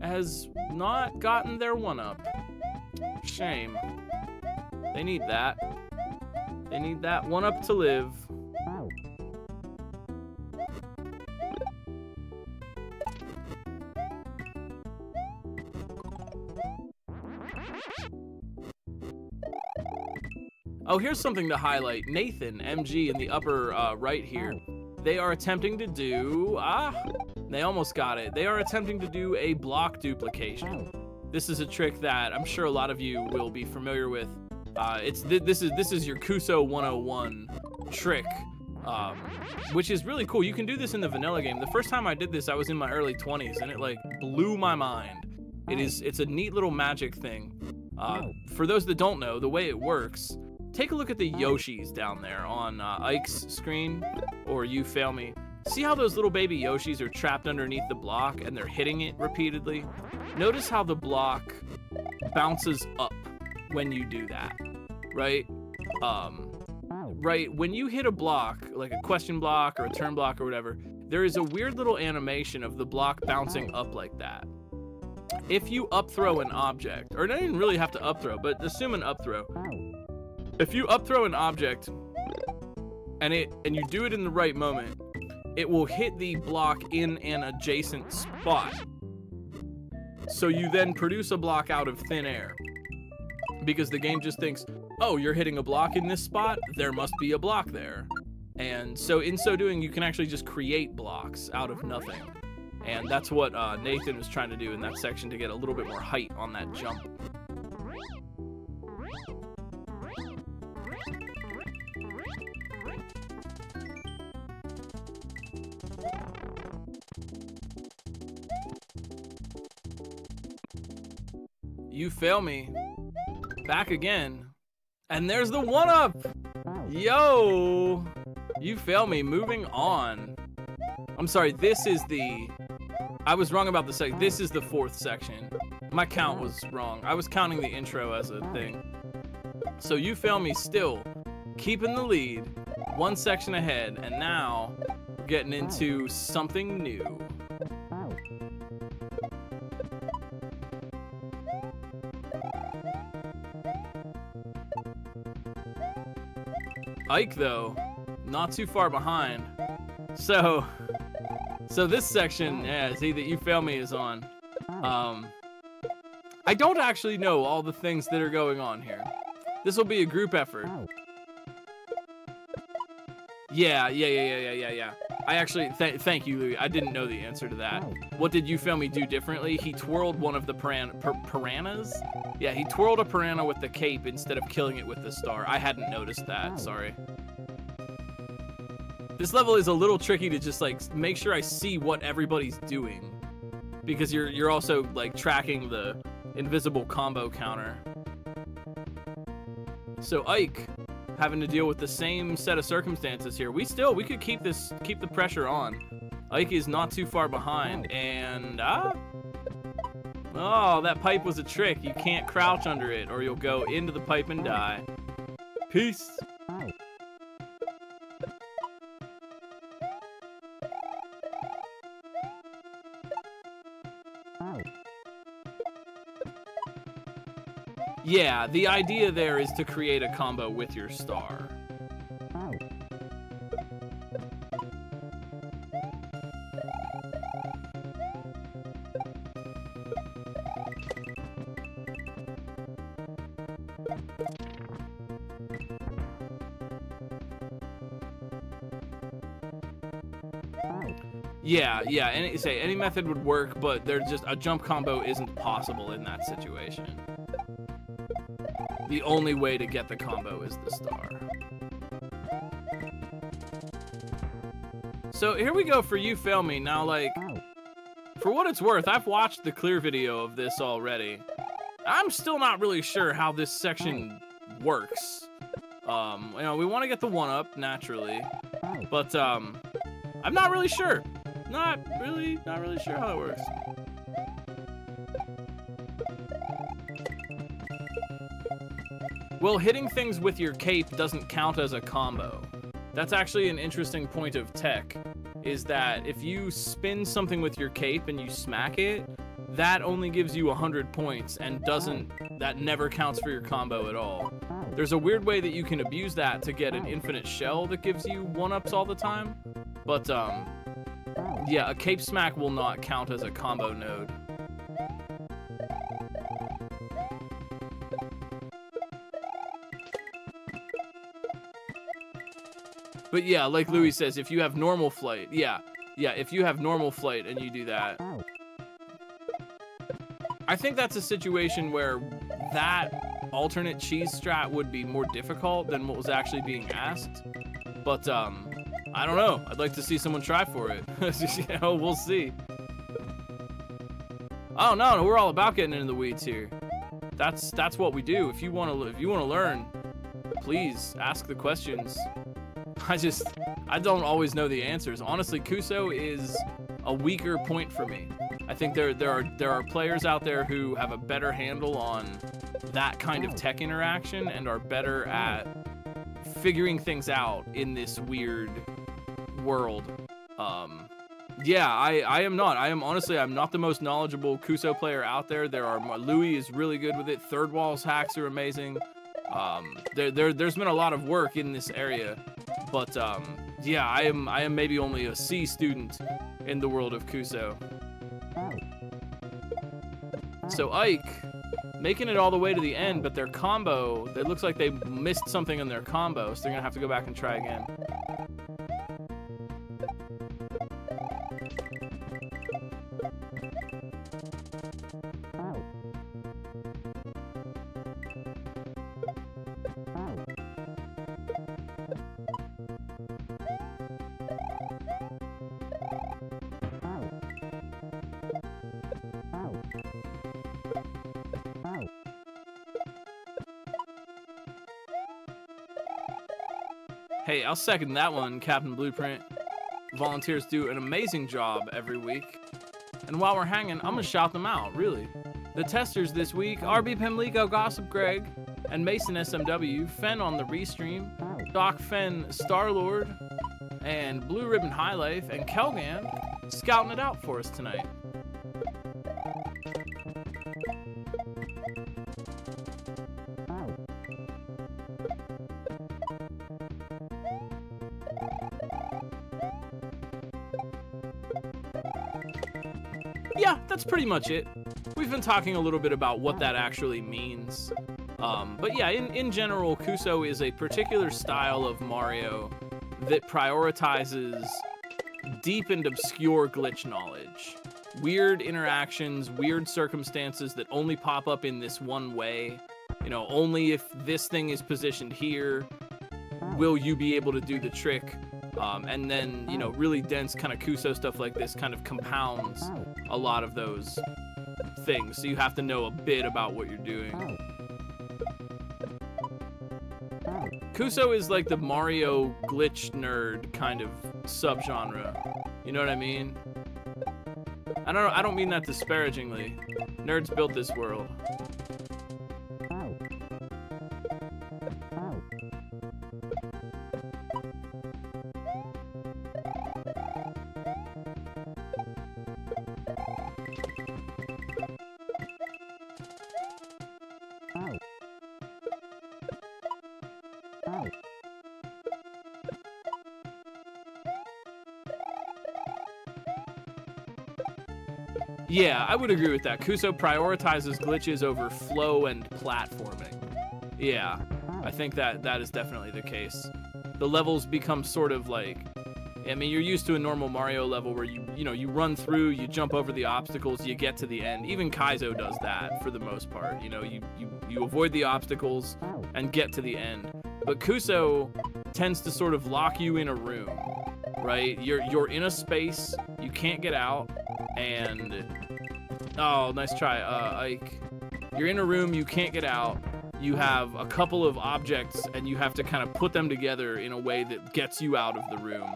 has not gotten their 1-up. Shame. They need that. They need that 1-up to live. Oh, here's something to highlight. Nathan, MG, in the upper right here. They are attempting to do... they almost got it. They are attempting to do a block duplication. This is a trick that I'm sure a lot of you will be familiar with. This is your Kuso 101 trick, which is really cool. You can do this in the vanilla game. The first time I did this, I was in my early 20s, and it like blew my mind. It's a neat little magic thing. For those that don't know, the way it works, take a look at the Yoshis down there on Ike's screen, or You Fail Me. See how those little baby Yoshis are trapped underneath the block and they're hitting it repeatedly? Notice how the block bounces up when you do that, right? Right, when you hit a block, like a question block or a turn block or whatever, there is a weird little animation of the block bouncing up like that. If you up throw an object, or not even really have to up throw, but assume an up throw, If you up throw an object and you do it in the right moment, it will hit the block in an adjacent spot. So you then produce a block out of thin air. Because the game just thinks, oh, you're hitting a block in this spot, there must be a block there. And so in so doing, you can actually just create blocks out of nothing. And that's what Nathan was trying to do in that section to get a little bit more height on that jump. You fail me. Back again. And there's the 1-up! Yo! You fail me. Moving on. I'm sorry, this is the... I was wrong about the this is the 4th section. My count was wrong. I was counting the intro as a thing. So you fail me still. Keeping the lead. 1 section ahead. And now, we're getting into something new. Ike, though, not too far behind. So this section, yeah, see that you fail me is on. I don't actually know all the things that are going on here. This will be a group effort. Yeah. I actually, thank you, Louis. I didn't know the answer to that. What did you fail me do differently? He twirled one of the piranhas? Yeah, he twirled a piranha with the cape instead of killing it with the star. I hadn't noticed that, sorry. This level is a little tricky to just like make sure I see what everybody's doing. Because you're also like tracking the invisible combo counter. So Ike, having to deal with the same set of circumstances here. We could keep the pressure on. Ike is not too far behind, and oh, that pipe was a trick. You can't crouch under it or you'll go into the pipe and die. Peace. Yeah, the idea there is to create a combo with your star. Yeah, any method would work, but there's just a jump combo isn't possible in that situation. The only way to get the combo is the star. So here we go for You Fail Me. Now, like, for what it's worth, I've watched the clear video of this already. I'm still not really sure how this section works. You know, we want to get the 1-up, naturally. But, I'm not really sure. Not really sure how it works. Well, hitting things with your cape doesn't count as a combo. That's actually an interesting point of tech, is that if you spin something with your cape and you smack it, that only gives you 100 points and that never counts for your combo at all. There's a weird way that you can abuse that to get an infinite shell that gives you 1-ups all the time, but yeah, a cape smack will not count as a combo node. But yeah, like Louis says, if you have normal flight, yeah, if you have normal flight and you do that, I think that's a situation where that alternate cheese strat would be more difficult than what was actually being asked. But I don't know. I'd like to see someone try for it. You know, we'll see. Oh no, we're all about getting into the weeds here. That's what we do. If you want to learn, please ask the questions. I don't always know the answers. Honestly, Kuso is a weaker point for me. I think there are players out there who have a better handle on that kind of tech interaction and are better at figuring things out in this weird world. Yeah, I am not. I'm not the most knowledgeable Kuso player out there. Louis is really good with it. Third Wall's hacks are amazing. There's been a lot of work in this area, but yeah, I am maybe only a C student in the world of Kaizo. So Ike making it all the way to the end, but their combo, it looks like they missed something in their combo, so they're gonna have to go back and try again. Hey, I'll second that one, Captain Blueprint. Volunteers do an amazing job every week. And while we're hanging, I'm gonna shout them out, really. The testers this week, RB Pimlico, Gossip Greg, and Mason SMW, Fen on the Restream, Doc Fen Starlord, and Blue Ribbon High Life, and Kelgan scouting it out for us tonight. Yeah, that's pretty much it. We've been talking a little bit about what that actually means. But yeah, in general, Kaizo is a particular style of Mario that prioritizes deep and obscure glitch knowledge. Weird interactions, weird circumstances that only pop up in this one way. You know, only if this thing is positioned here will you be able to do the trick. And then, you know, really dense kind of Kaizo stuff like this kind of compounds a lot of those things. So you have to know a bit about what you're doing. Kaizo is like the Mario glitch nerd kind of subgenre. You know what I mean? I don't mean that disparagingly. Nerds built this world. Yeah, I would agree with that. Kaizo prioritizes glitches over flow and platforming. Yeah, I think that is definitely the case. The levels become sort of like, I mean, you're used to a normal Mario level where you run through, you jump over the obstacles, you get to the end. Even Kaizo does that for the most part. You know, you avoid the obstacles and get to the end. But Kaizo tends to sort of lock you in a room, right? You're in a space, you can't get out, and oh, nice try, Ike. You're in a room, you can't get out. You have a couple of objects, and you have to kind of put them together in a way that gets you out of the room.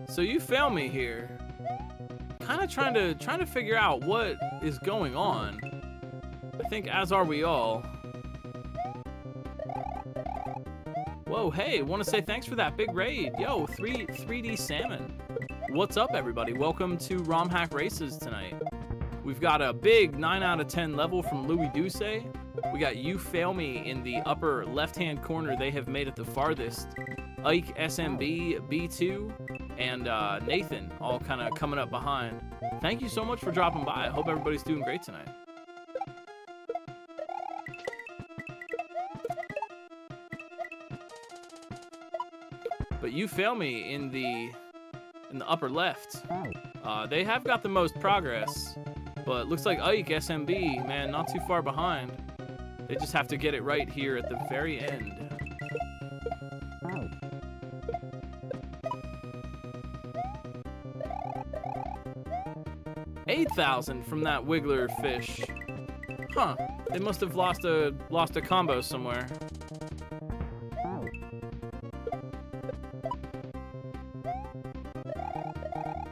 So you fail me here. Kind of trying to figure out what is going on. I think as are we all. Whoa, hey, want to say thanks for that big raid. Yo, 3D Salmon. What's up, everybody? Welcome to ROM Hack Races tonight. We've got a big 9 out of 10 level from LouisDoucet. We got You Fail Me in the upper left-hand corner. They have made it the farthest. Ike SMB, B2, and Nathan all kind of coming up behind. Thank you so much for dropping by. I hope everybody's doing great tonight. But You Fail Me in the upper left. They have got the most progress, but looks like Ike SMB, man, not too far behind. They just have to get it right here at the very end. 8,000 from that Wiggler fish. Huh. They must have lost a combo somewhere.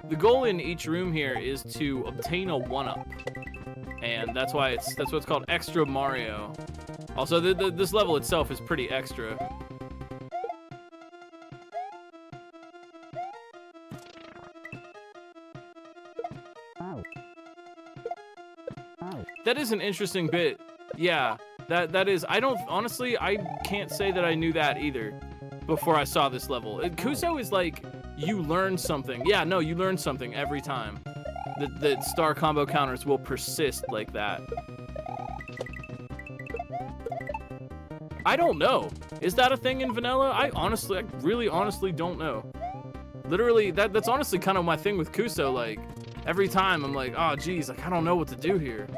The goal in each room here is to obtain a 1-up. And that's why that's what's called Extra Mario. Also, this level itself is pretty extra. that is an interesting bit. Yeah, that is, I don't, honestly, I can't say that I knew that either before I saw this level. Kuso is like, you learn something. Yeah, no, you learn something every time. The star combo counters will persist like that. I don't know. Is that a thing in vanilla? I really honestly don't know. Literally, that's honestly kind of my thing with Kuso. Like, every time I'm like, oh, geez, like, I don't know what to do here.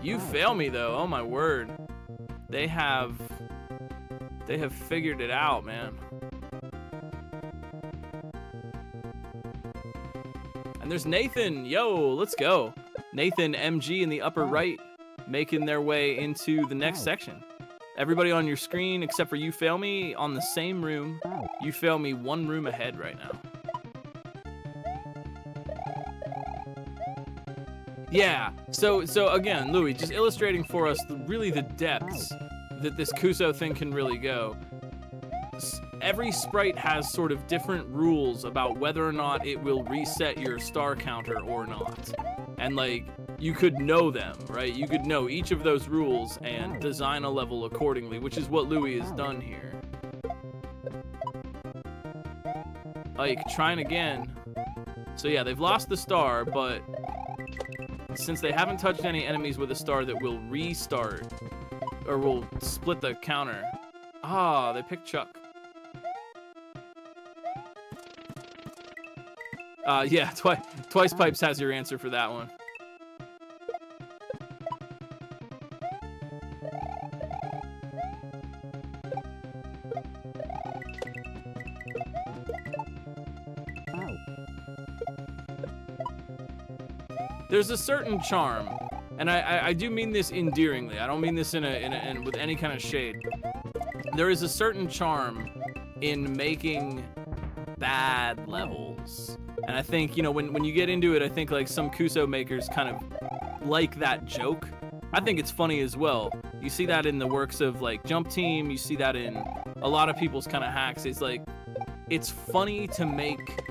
You fail me, though. Oh, my word. They have figured it out, man. And there's Nathan. Yo, let's go. Nathan, MG in the upper right, making their way into the next section. Everybody on your screen, except for You Fail Me, on the same room. You Fail Me one room ahead right now. Yeah, so again, Louis, just illustrating for us really the depths that this Kuso thing can really go. Every sprite has sort of different rules about whether or not it will reset your star counter or not. And like, you could know them, right? You could know each of those rules and design a level accordingly, which is what Louis has done here. Like, trying again. So yeah, they've lost the star, but since they haven't touched any enemies with a star that will restart, or will split the counter. Ah, they picked Chuck. Yeah, Twice Pipes has your answer for that one. There's a certain charm, and I do mean this endearingly. I don't mean this in with any kind of shade. There is a certain charm in making bad levels. And I think, you know, when you get into it, I think like some Kuso makers kind of like that joke. I think it's funny as well. You see that in the works of like Jump Team, you see that in a lot of people's kind of hacks. It's like, it's funny to make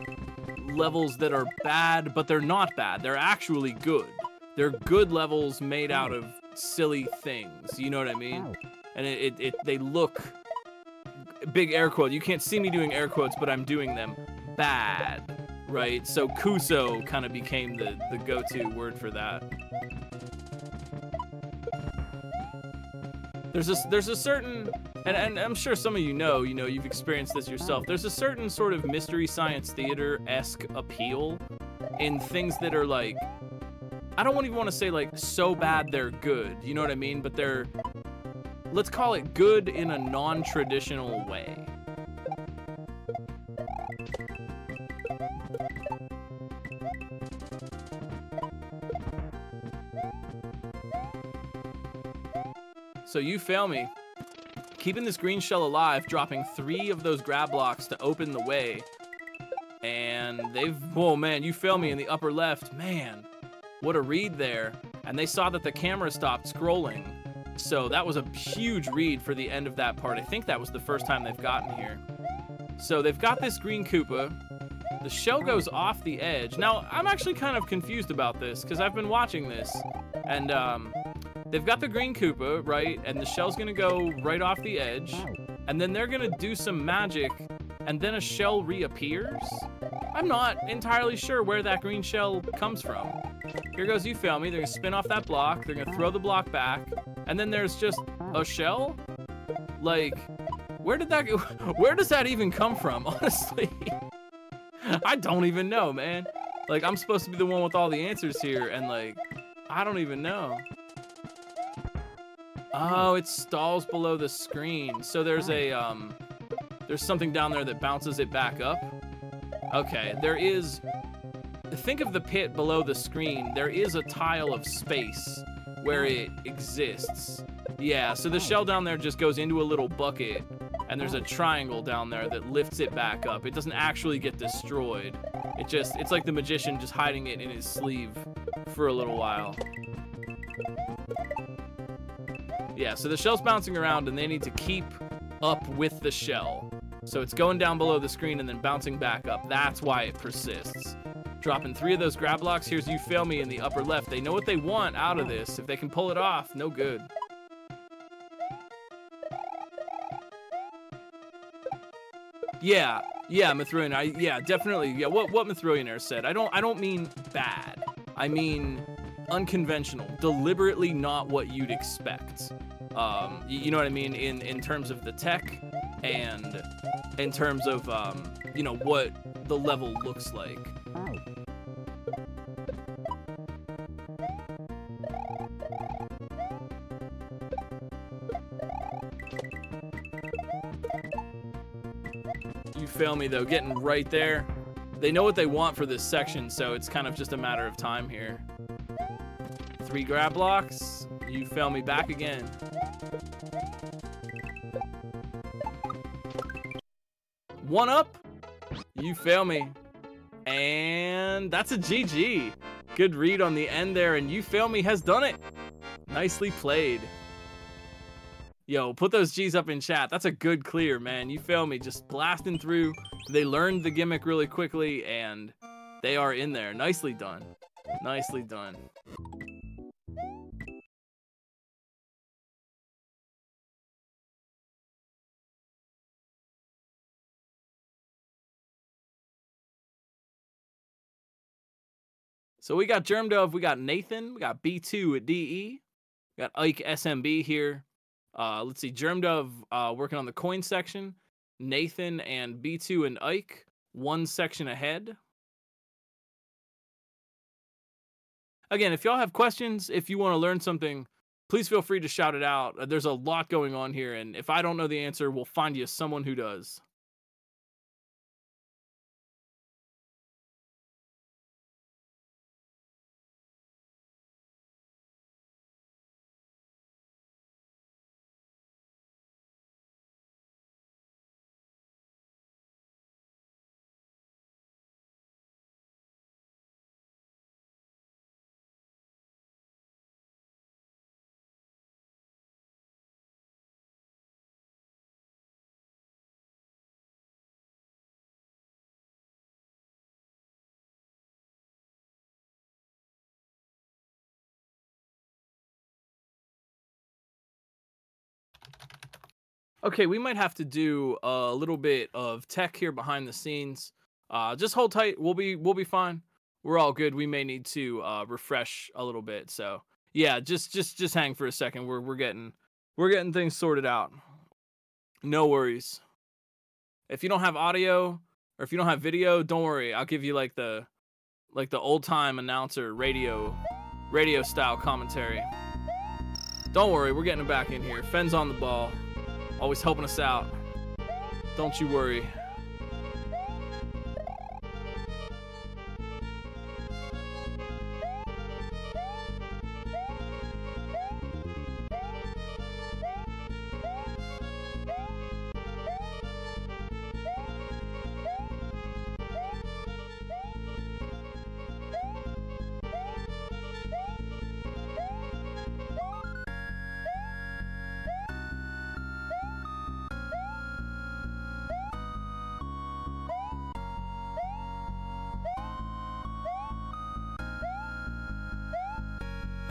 levels that are bad, but they're not bad. They're actually good. They're good levels made out of silly things. You know what I mean? And they look, big air quote. You can't see me doing air quotes, but I'm doing them. Bad, right? So Kuso kind of became the go-to word for that. There's a certain, and I'm sure some of you know, you've experienced this yourself. There's a certain sort of Mystery Science Theater-esque appeal in things that are like, I don't even want to say like so bad they're good, you know what I mean? But they're, let's call it good in a non-traditional way. So You Fail Me, keeping this green shell alive, dropping 3 of those grab blocks to open the way. And oh man, You Fail Me in the upper left, man, what a read there. And they saw that the camera stopped scrolling. So that was a huge read for the end of that part. I think that was the first time they've gotten here. So they've got this green Koopa. The shell goes off the edge. Now, I'm actually kind of confused about this because I've been watching this. And they've got the green Koopa, right? And the shell's gonna go right off the edge. And then they're gonna do some magic and then a shell reappears? I'm not entirely sure where that green shell comes from. Here goes You Fail Me. They're gonna spin off that block. They're gonna throw the block back. And then there's just a shell? Like, where does that even come from, honestly? I don't even know, man. Like, I'm supposed to be the one with all the answers here, and like, I don't even know. Oh, it stalls below the screen. So there's something down there that bounces it back up. Okay, think of the pit below the screen. There is a tile of space where it exists. Yeah, so the shell down there just goes into a little bucket, and there's a triangle down there that lifts it back up. It doesn't actually get destroyed. It's like the magician just hiding it in his sleeve for a little while. Yeah, so the shell's bouncing around, and they need to keep up with the shell. So it's going down below the screen and then bouncing back up. That's why it persists. Dropping 3 of those grab blocks. Here's You Fail Me in the upper left. They know what they want out of this. If they can pull it off, no good. Yeah, Mithrillionaire. Yeah, definitely. Yeah, what Mithrillionaire said. I don't mean bad. I mean unconventional. Deliberately not what you'd expect. You know what I mean in terms of the tech and in terms of you know what the level looks like. You Fail Me though, getting right there. They know what they want for this section, so it's kind of just a matter of time here. 3 grab blocks. You Fail Me back again. One up. You Fail Me. And that's a GG. Good read on the end there, and You Fail Me has done it. Nicely played. Yo, put those G's up in chat. That's a good clear, man. You Fail Me, just blasting through. They learned the gimmick really quickly, and they are in there. Nicely done. Nicely done. So we got Germdove, we got Nathan, we got B2 at DE, we got Ike SMB here. Let's see, Germdove working on the coin section. Nathan and B2 and Ike, 1 section ahead. Again, if y'all have questions, if you want to learn something, please feel free to shout it out. There's a lot going on here, and if I don't know the answer, we'll find you someone who does. Okay, we might have to do a little bit of tech here behind the scenes. Just hold tight. We'll be fine. We're all good. We may need to refresh a little bit. So yeah, just hang for a second. We're getting things sorted out. No worries. If you don't have audio or if you don't have video, don't worry. I'll give you like the old time announcer radio style commentary. Don't worry, we're getting it back in here. Fenn's on the ball. Always helping us out. Don't you worry.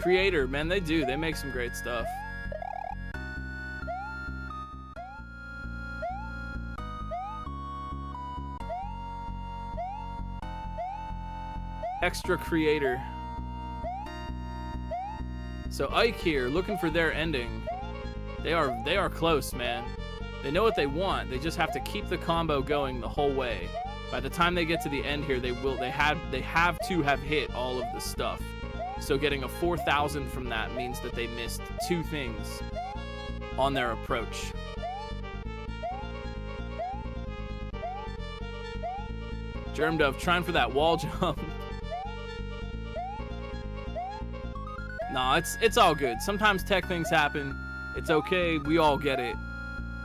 Creator, man, they make some great stuff. Extra Creator. So Ike here, looking for their ending. They are close, man. They know what they want. They just have to keep the combo going the whole way. By the time they get to the end here, they have to have hit all of the stuff. So getting a 4,000 from that means that they missed 2 things on their approach. Germdove trying for that wall jump. Nah, it's all good. Sometimes tech things happen. It's okay. We all get it.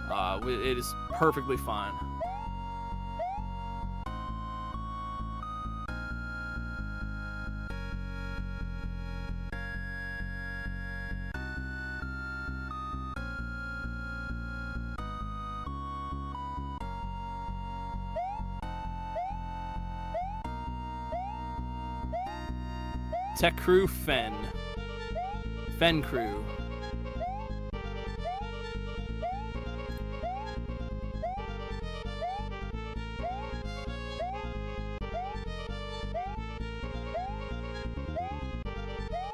It is perfectly fine. Tech Crew Fen. Fen Crew.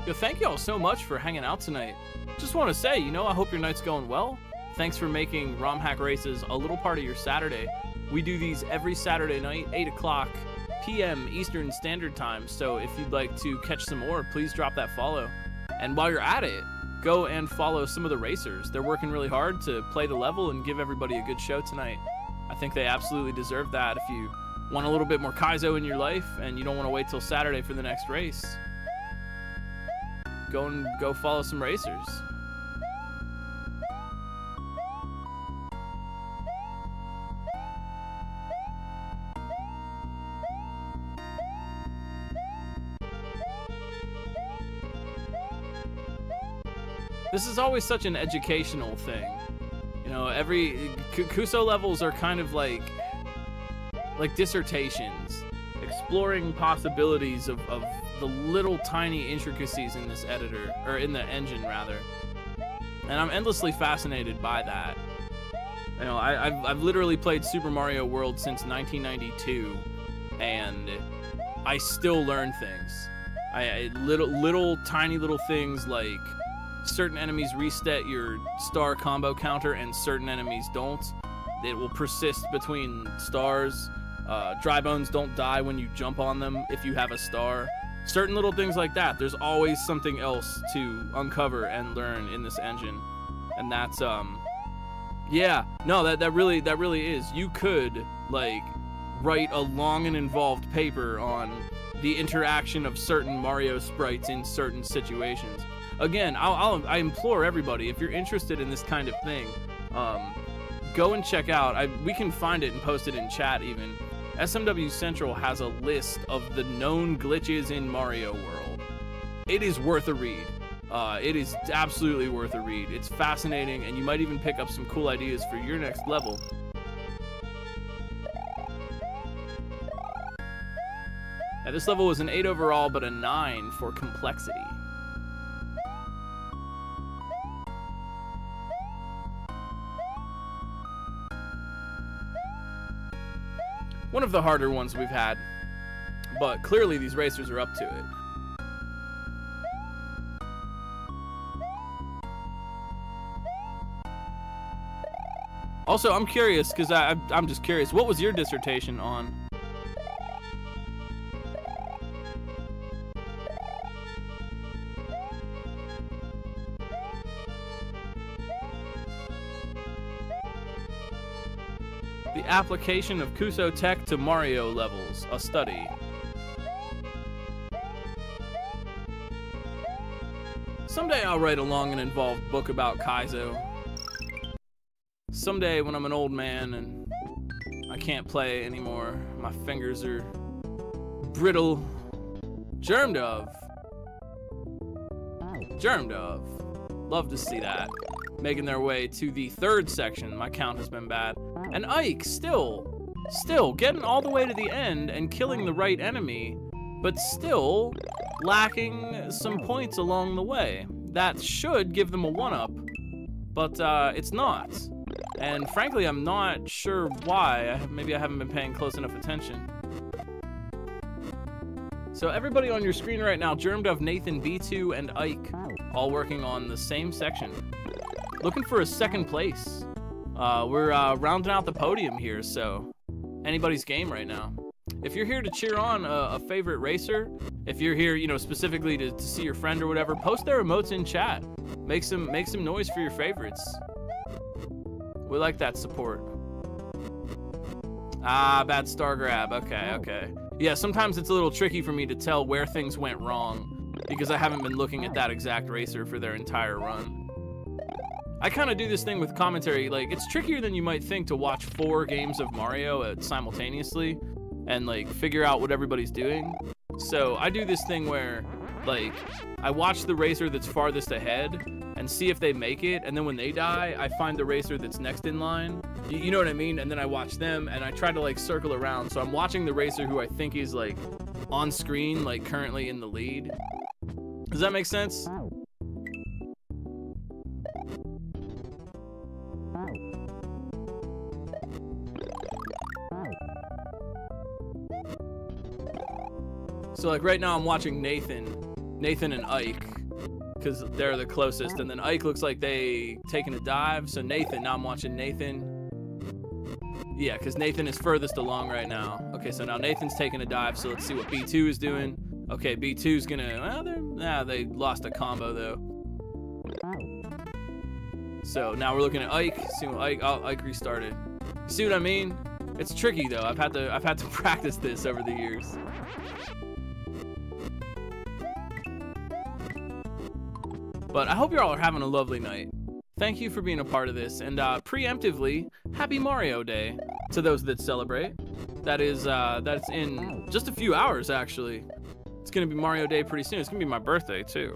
Yo, thank you all so much for hanging out tonight. Just want to say, you know, I hope your night's going well. Thanks for making ROM Hack Races a little part of your Saturday. We do these every Saturday night, 8 o'clock p.m. Eastern Standard Time. So if you'd like to catch some more, please drop that follow. And while you're at it, go and follow some of the racers. They're working really hard to play the level and give everybody a good show tonight. I think they absolutely deserve that. If you want a little bit more Kaizo in your life and you don't want to wait till Saturday for the next race, go follow some racers. This is always such an educational thing. You know, every Kuso levels are kind of like dissertations, exploring possibilities of the little tiny intricacies in this editor, or in the engine rather. And I'm endlessly fascinated by that. You know, I've literally played Super Mario World since 1992, and I still learn things. Little tiny little things like certain enemies reset your star combo counter and certain enemies don't. It will persist between stars. Dry bones don't die when you jump on them if you have a star. Certain little things like that. There's always something else to uncover and learn in this engine. And that's yeah, no, that really is. You could like write a long and involved paper on the interaction of certain Mario sprites in certain situations. Again, I implore everybody, if you're interested in this kind of thing, go and check out. We can find it and post it in chat even. SMW Central has a list of the known glitches in Mario World. It is worth a read. It is absolutely worth a read. It's fascinating, and you might even pick up some cool ideas for your next level. Now, this level was an 8 overall, but a 9 for complexity. One of the harder ones we've had, but clearly these racers are up to it. Also, I'm curious, because I'm just curious, what was your dissertation on? The application of Kuso tech to Mario levels, a study. Someday I'll write a long and involved book about Kaizo. Someday when I'm an old man and I can't play anymore, my fingers are brittle. Germ Dove. Germ Dove. Love to see that. Making their way to the 3rd section. My count has been bad. And Ike, still getting all the way to the end and killing the right enemy, but still lacking some points along the way. That should give them a 1-up, but it's not. And frankly, I'm not sure why. Maybe I haven't been paying close enough attention. So everybody on your screen right now, Germdove, Nathan, B2, and Ike, all working on the same section. Looking for a 2nd place. We're rounding out the podium here, so anybody's game right now. If you're here to cheer on a favorite racer, if you're here, you know, specifically to see your friend or whatever, post their emotes in chat. Make some noise for your favorites. We like that support. Ah, bad star grab. Okay. Yeah, sometimes it's a little tricky for me to tell where things went wrong because I haven't been looking at that exact racer for their entire run. I kind of do this thing with commentary, like, it's trickier than you might think to watch 4 games of Mario simultaneously and, like, figure out what everybody's doing. So I do this thing where, like, I watch the racer that's farthest ahead and see if they make it, and then when they die, I find the racer that's next in line. You know what I mean? And then I watch them, and I try to, like, circle around. So I'm watching the racer who I think is, like, on screen, like, currently in the lead. Does that make sense? So like right now I'm watching Nathan and Ike, because they're the closest, and then Ike looks like they taking a dive. So Nathan, now I'm watching Nathan. Yeah, because Nathan is furthest along right now. Okay, so now Nathan's taking a dive, so let's see what B2 is doing. Okay, B2's gonna, well, they lost a combo though. So now we're looking at Ike, see what Ike restarted. You see what I mean? It's tricky though. I've had to practice this over the years. But I hope you all are having a lovely night. Thank you for being a part of this, and preemptively, Happy Mario Day to those that celebrate. That's in just a few hours, actually. It's gonna be Mario Day pretty soon. It's gonna be my birthday, too.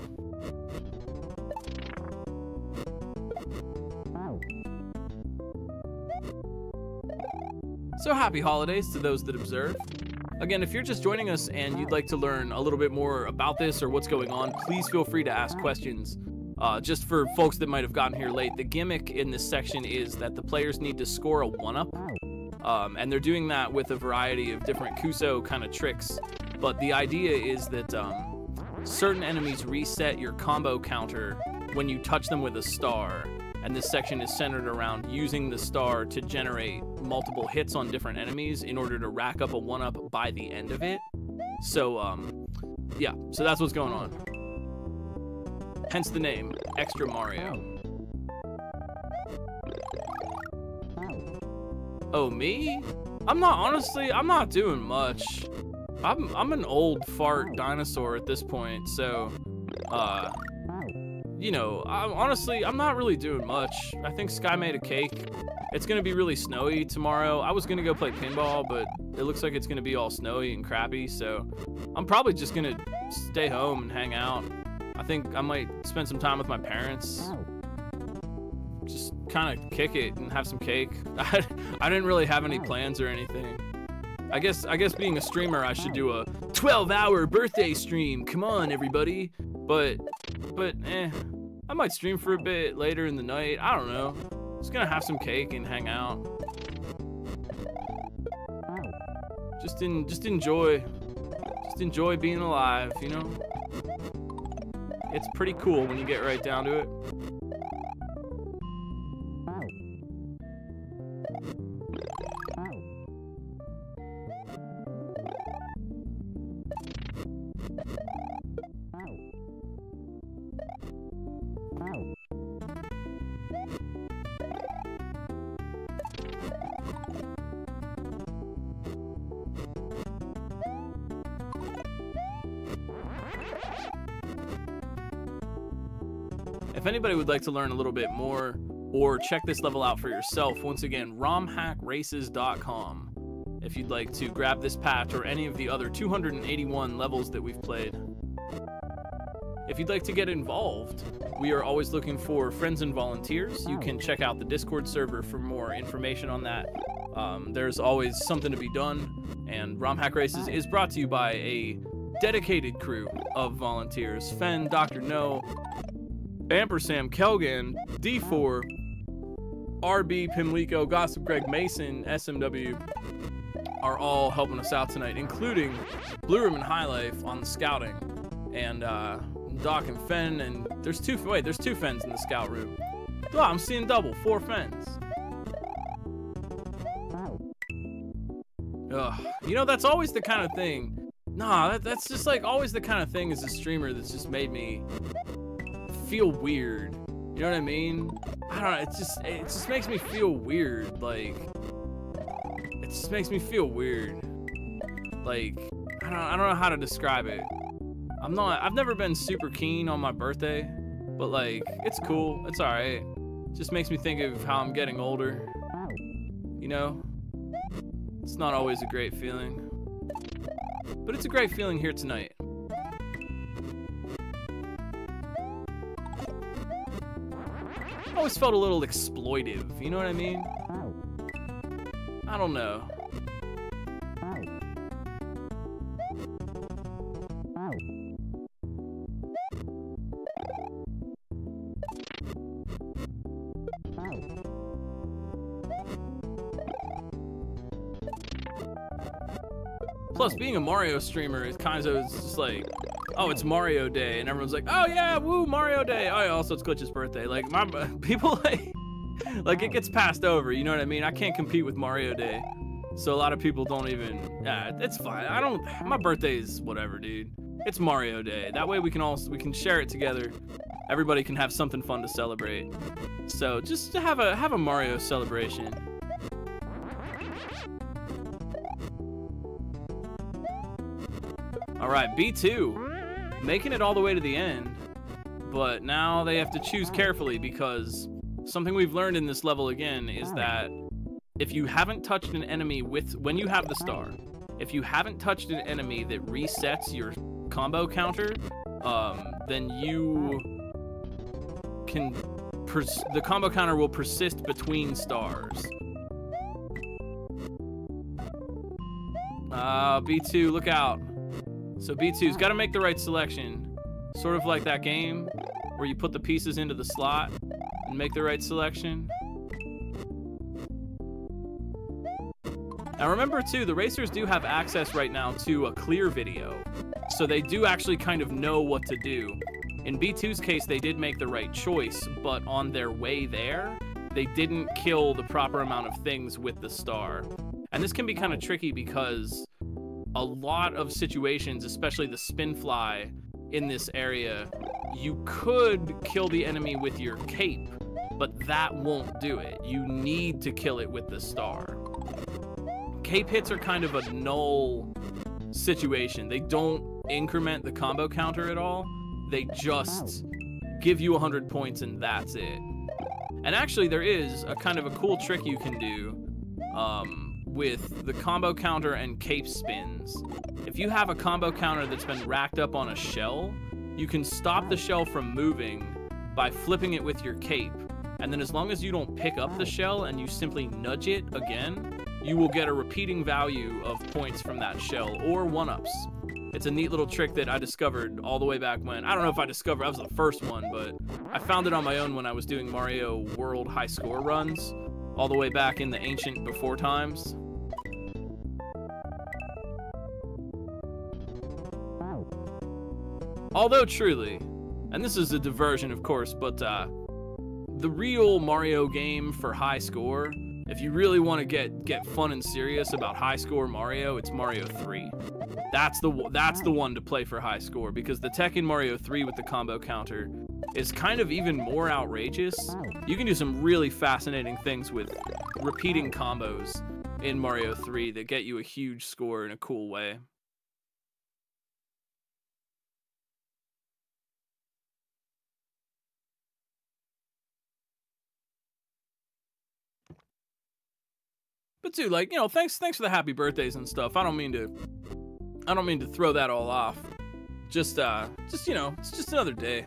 So happy holidays to those that observe. Again, if you're just joining us and you'd like to learn a little bit more about this or what's going on, please feel free to ask questions. Just for folks that might have gotten here late, the gimmick in this section is that the players need to score a 1-up, and they're doing that with a variety of different Kuso kind of tricks. But the idea is that certain enemies reset your combo counter when you touch them with a star, and this section is centered around using the star to generate multiple hits on different enemies in order to rack up a 1-up by the end of it. So yeah, so that's what's going on. Hence the name, Extra Mario. Oh, me? I'm not doing much. I'm an old fart dinosaur at this point, so you know, I'm not really doing much. I think Sky made a cake. It's gonna be really snowy tomorrow. I was gonna go play pinball, but it looks like it's gonna be all snowy and crappy, so I'm probably just gonna stay home and hang out. I think I might spend some time with my parents. Just kind of kick it and have some cake. I didn't really have any plans or anything. I guess being a streamer, I should do a 12-hour birthday stream. Come on, everybody. But I might stream for a bit later in the night. I don't know. Just gonna have some cake and hang out. Just enjoy being alive, you know? It's pretty cool when you get right down to it. If anybody would like to learn a little bit more or check this level out for yourself, once again, romhackraces.com. If you'd like to grab this patch or any of the other 281 levels that we've played. If you'd like to get involved, we are always looking for friends and volunteers. You can check out the Discord server for more information on that. There's always something to be done, and RomHack Races is brought to you by a dedicated crew of volunteers. Fen, Dr. No, Ampersam, Kelgan, D4, RB, Pimlico, Gossip Greg, Mason, SMW are all helping us out tonight, including Blue Room and High Life on the scouting, and Doc and Fen, and there's two Fens in the scout room. Oh, I'm seeing double, 4 Fens. Ugh, you know, that's always the kind of thing. Nah, that's just like always the kind of thing as a streamer that's just made me feel weird. You know what I mean? I don't know, it just makes me feel weird. Like, it just makes me feel weird. Like, I don't know how to describe it. I've never been super keen on my birthday, but like, it's cool, it's alright. Just makes me think of how I'm getting older. You know? It's not always a great feeling. But it's a great feeling here tonight. Always felt a little exploitive, you know what I mean? I don't know. Plus, being a Mario streamer, Kaizo is just like, oh, it's Mario Day, and everyone's like, oh yeah, woo, Mario Day. Oh, yeah, also it's Glitch's birthday. Like, people like it gets passed over. You know what I mean? I can't compete with Mario Day, so a lot of people don't even. Yeah, it's fine. My birthday is whatever, dude. It's Mario Day. That way we can share it together. Everybody can have something fun to celebrate. So just to have a Mario celebration. All right, B2, making it all the way to the end, but now they have to choose carefully because something we've learned in this level again is that if you haven't touched an enemy when you have the star, if you haven't touched an enemy that resets your combo counter, then the combo counter will persist between stars. B2, look out. So B2's got to make the right selection. Sort of like that game where you put the pieces into the slot and make the right selection. Now remember too, the racers do have access right now to a clear video. So they do actually kind of know what to do. In B2's case, they did make the right choice, but on their way there, they didn't kill the proper amount of things with the star. And this can be kind of tricky because a lot of situations, especially the spin fly in this area, you could kill the enemy with your cape, but that won't do it. You need to kill it with the star. Cape hits are kind of a null situation. They don't increment the combo counter at all. They just give you 100 points and that's it. And actually there is a kind of a cool trick you can do with the combo counter and cape spins. If you have a combo counter that's been racked up on a shell, you can stop the shell from moving by flipping it with your cape. And then as long as you don't pick up the shell and you simply nudge it again, you will get a repeating value of points from that shell or one-ups. It's a neat little trick that I discovered all the way back when. I don't know if I discovered, I was the first one, but I found it on my own when I was doing Mario World high score runs all the way back in the ancient before times. Although truly, and this is a diversion of course, but the real Mario game for high score, if you really want to get fun and serious about high score Mario, it's Mario 3. That's the one to play for high score, because the tech in Mario 3 with the combo counter is kind of even more outrageous. You can do some really fascinating things with repeating combos in Mario 3 that get you a huge score in a cool way. But dude, like, you know, thanks for the happy birthdays and stuff. I don't mean to throw that all off. Just you know, it's just another day.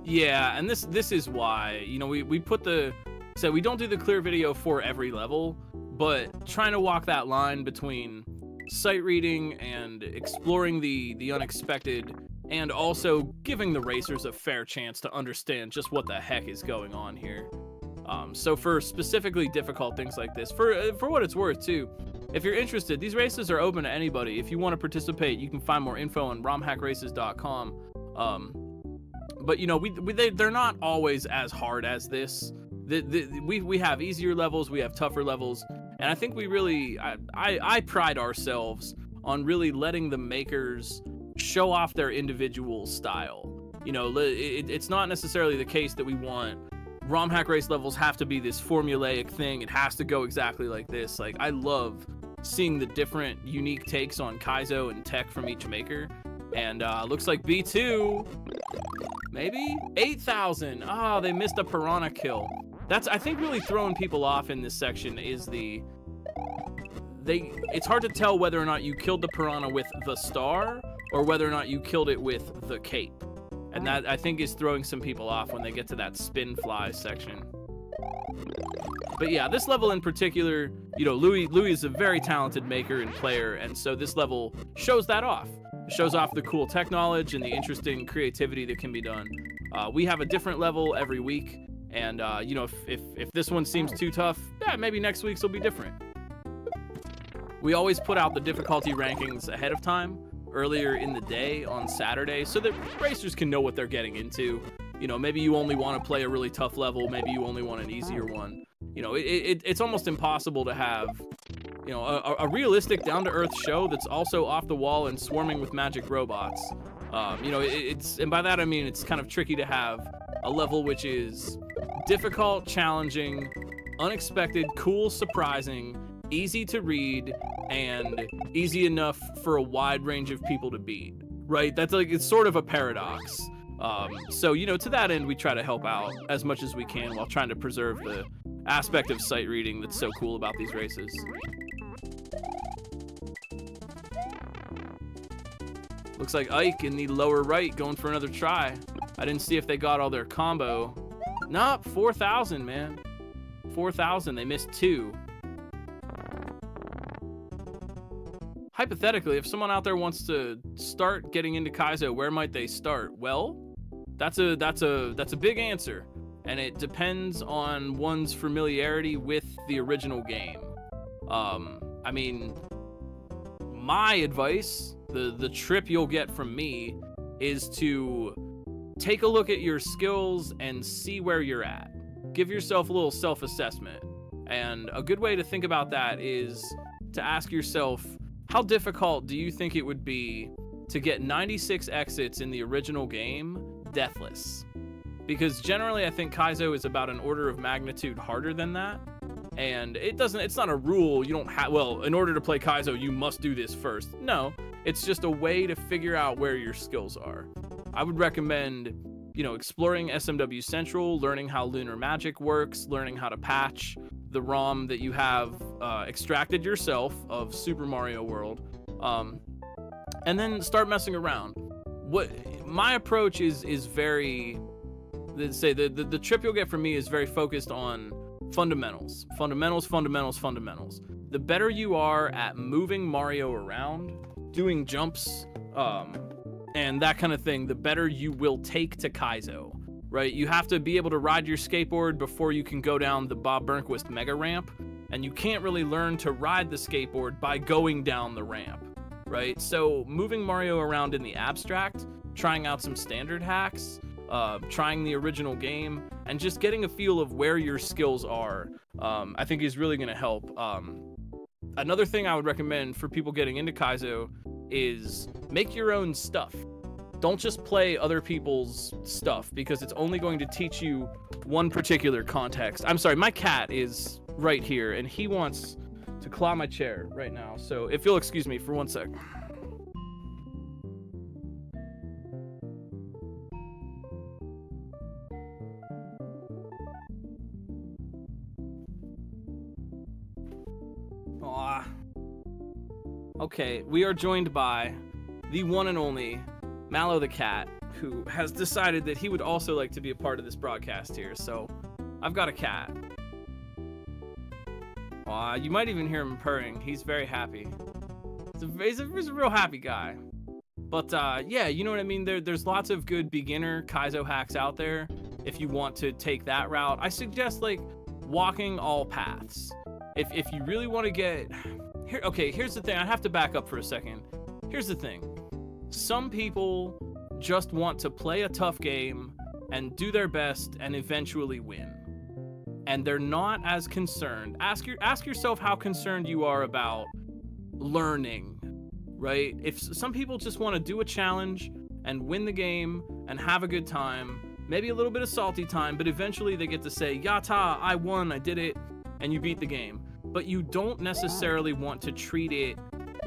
Yeah, and this is why, you know, we put so we don't do the clear video for every level, but trying to walk that line between sight reading and exploring the unexpected, and also giving the racers a fair chance to understand just what the heck is going on here. So for specifically difficult things like this, for what it's worth too, if you're interested, these races are open to anybody. If you want to participate, you can find more info on romhackraces.com. But you know, they're not always as hard as this. We have easier levels, we have tougher levels, and I think we really, I pride ourselves on really letting the makers show off their individual style. You know, it's not necessarily the case that we want ROM hack race levels have to be this formulaic thing. It has to go exactly like this. Like, I love seeing the different unique takes on Kaizo and tech from each maker. And looks like B2, maybe 8,000. Ah, they missed a piranha kill. That's, I think, really throwing people off in this section is it's hard to tell whether or not you killed the piranha with the star or whether or not you killed it with the cape. And that, I think, is throwing some people off when they get to that spin fly section. But yeah, this level in particular, you know, Louis is a very talented maker and player, and so this level shows that off. It shows off the cool tech knowledge and the interesting creativity that can be done. We have a different level every week, and you know, if this one seems too tough, yeah, maybe next week's will be different. We always put out the difficulty rankings ahead of time, earlier in the day on Saturday, so that racers can know what they're getting into. You know, maybe you only want to play a really tough level, maybe you only want an easier one. You know, it's almost impossible to have, you know, a realistic down-to-earth show that's also off the wall and swarming with magic robots. You know, and by that I mean it's kind of tricky to have a level which is difficult, challenging, unexpected, cool, surprising, easy to read, and easy enough for a wide range of people to beat, right? That's like, it's sort of a paradox. So, you know, to that end, we try to help out as much as we can while trying to preserve the aspect of sight reading that's so cool about these races. Looks like Ike in the lower right going for another try. I didn't see if they got all their combo. Nope, 4,000, man. 4,000, they missed 2. Hypothetically, if someone out there wants to start getting into Kaizo, where might they start? Well, that's a big answer, and it depends on one's familiarity with the original game. I mean, my advice, the trip you'll get from me, is to take a look at your skills and see where you're at. Give yourself a little self-assessment, and a good way to think about that is to ask yourself, how difficult do you think it would be to get 96 exits in the original game deathless? Because generally I think Kaizo is about an order of magnitude harder than that. And it's not a rule. You don't have, well, in order to play Kaizo, you must do this first. No, it's just a way to figure out where your skills are. I would recommend, you know, exploring SMW Central, learning how lunar magic works, learning how to patch the ROM that you have extracted yourself of Super Mario World, and then start messing around. What my approach is very, the trip you'll get from me is very focused on fundamentals. The better you are at moving Mario around, doing jumps, and that kind of thing, the better you will take to Kaizo. Right, you have to be able to ride your skateboard before you can go down the Bob Burnquist mega ramp, and you can't really learn to ride the skateboard by going down the ramp, right? So moving Mario around in the abstract, trying out some standard hacks, trying the original game, and just getting a feel of where your skills are, I think is really going to help. Another thing I would recommend for people getting into Kaizo is make your own stuff. Don't just play other people's stuff, because it's only going to teach you one particular context. I'm sorry, my cat is right here, and he wants to claw my chair right now. So if you'll excuse me for 1 sec. Aw. Okay, we are joined by the one and only Mallow the cat, who has decided that he would also like to be a part of this broadcast here. So I've got a cat. You might even hear him purring. He's very happy. He's a real happy guy. But yeah, you know what I mean? There's lots of good beginner Kaizo hacks out there if you want to take that route. I suggest like walking all paths. If you really want to get here, okay, here's the thing. I have to back up for a second. Here's the thing. Some people just want to play a tough game and do their best and eventually win. And they're not as concerned. Ask yourself how concerned you are about learning, right? If some people just want to do a challenge and win the game and have a good time, maybe a little bit of salty time, but eventually they get to say, Yata, I won, I did it, and you beat the game. But you don't necessarily want to treat it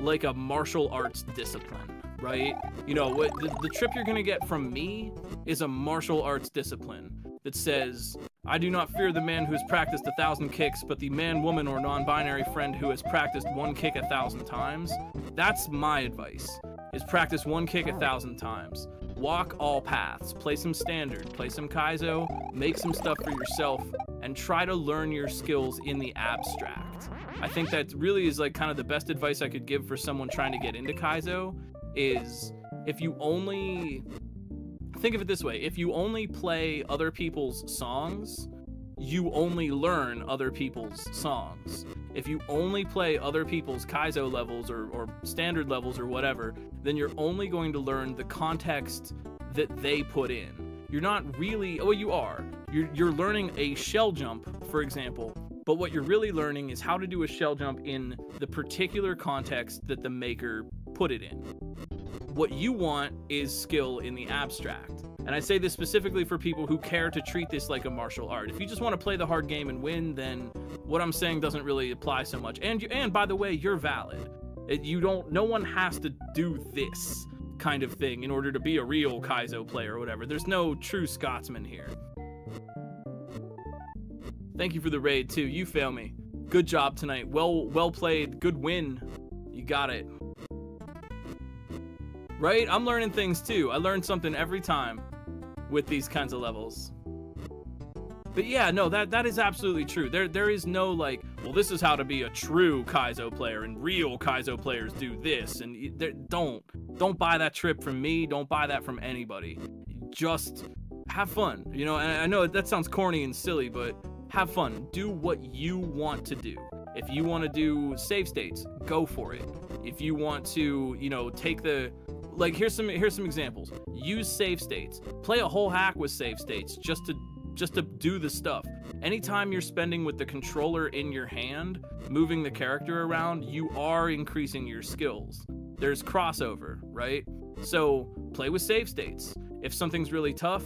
like a martial arts discipline, right? You know, what the trip you're gonna get from me is a martial arts discipline that says, I do not fear the man who has practiced 1,000 kicks, but the man, woman, or non-binary friend who has practiced one kick 1,000 times. That's my advice, is practice one kick 1,000 times. Walk all paths, play some standard, play some Kaizo, make some stuff for yourself, and try to learn your skills in the abstract. I think that really is like kind of the best advice I could give for someone trying to get into Kaizo, is if you only, think of it this way, if you only play other people's songs, you only learn other people's songs. If you only play other people's Kaizo levels or standard levels or whatever, then you're only going to learn the context that they put in. You're not really, oh, you are. You're learning a shell jump, for example, but what you're really learning is how to do a shell jump in the particular context that the maker put it in. What you want is skill in the abstract. And I say this specifically for people who care to treat this like a martial art. If you just want to play the hard game and win, then what I'm saying doesn't really apply so much. And by the way, you're valid. No one has to do this kind of thing in order to be a real Kaizo player or whatever. There's no true Scotsman here. Thank you for the raid too. You fail me. Good job tonight. Well played. Good win. You got it. Right? I'm learning things too. I learn something every time with these kinds of levels. But yeah, no, that is absolutely true. There is no like, well, this is how to be a true Kaizo player, and real Kaizo players do this, and don't buy that trip from me. Don't buy that from anybody. Just have fun, you know. And I know that sounds corny and silly, but have fun. Do what you want to do. If you want to do save states, go for it. If you want to, you know, take the, like, here's some examples. Use save states. Play a whole hack with save states just to do the stuff. Anytime you're spending with the controller in your hand, moving the character around, you are increasing your skills. There's crossover, right? So play with save states. If something's really tough,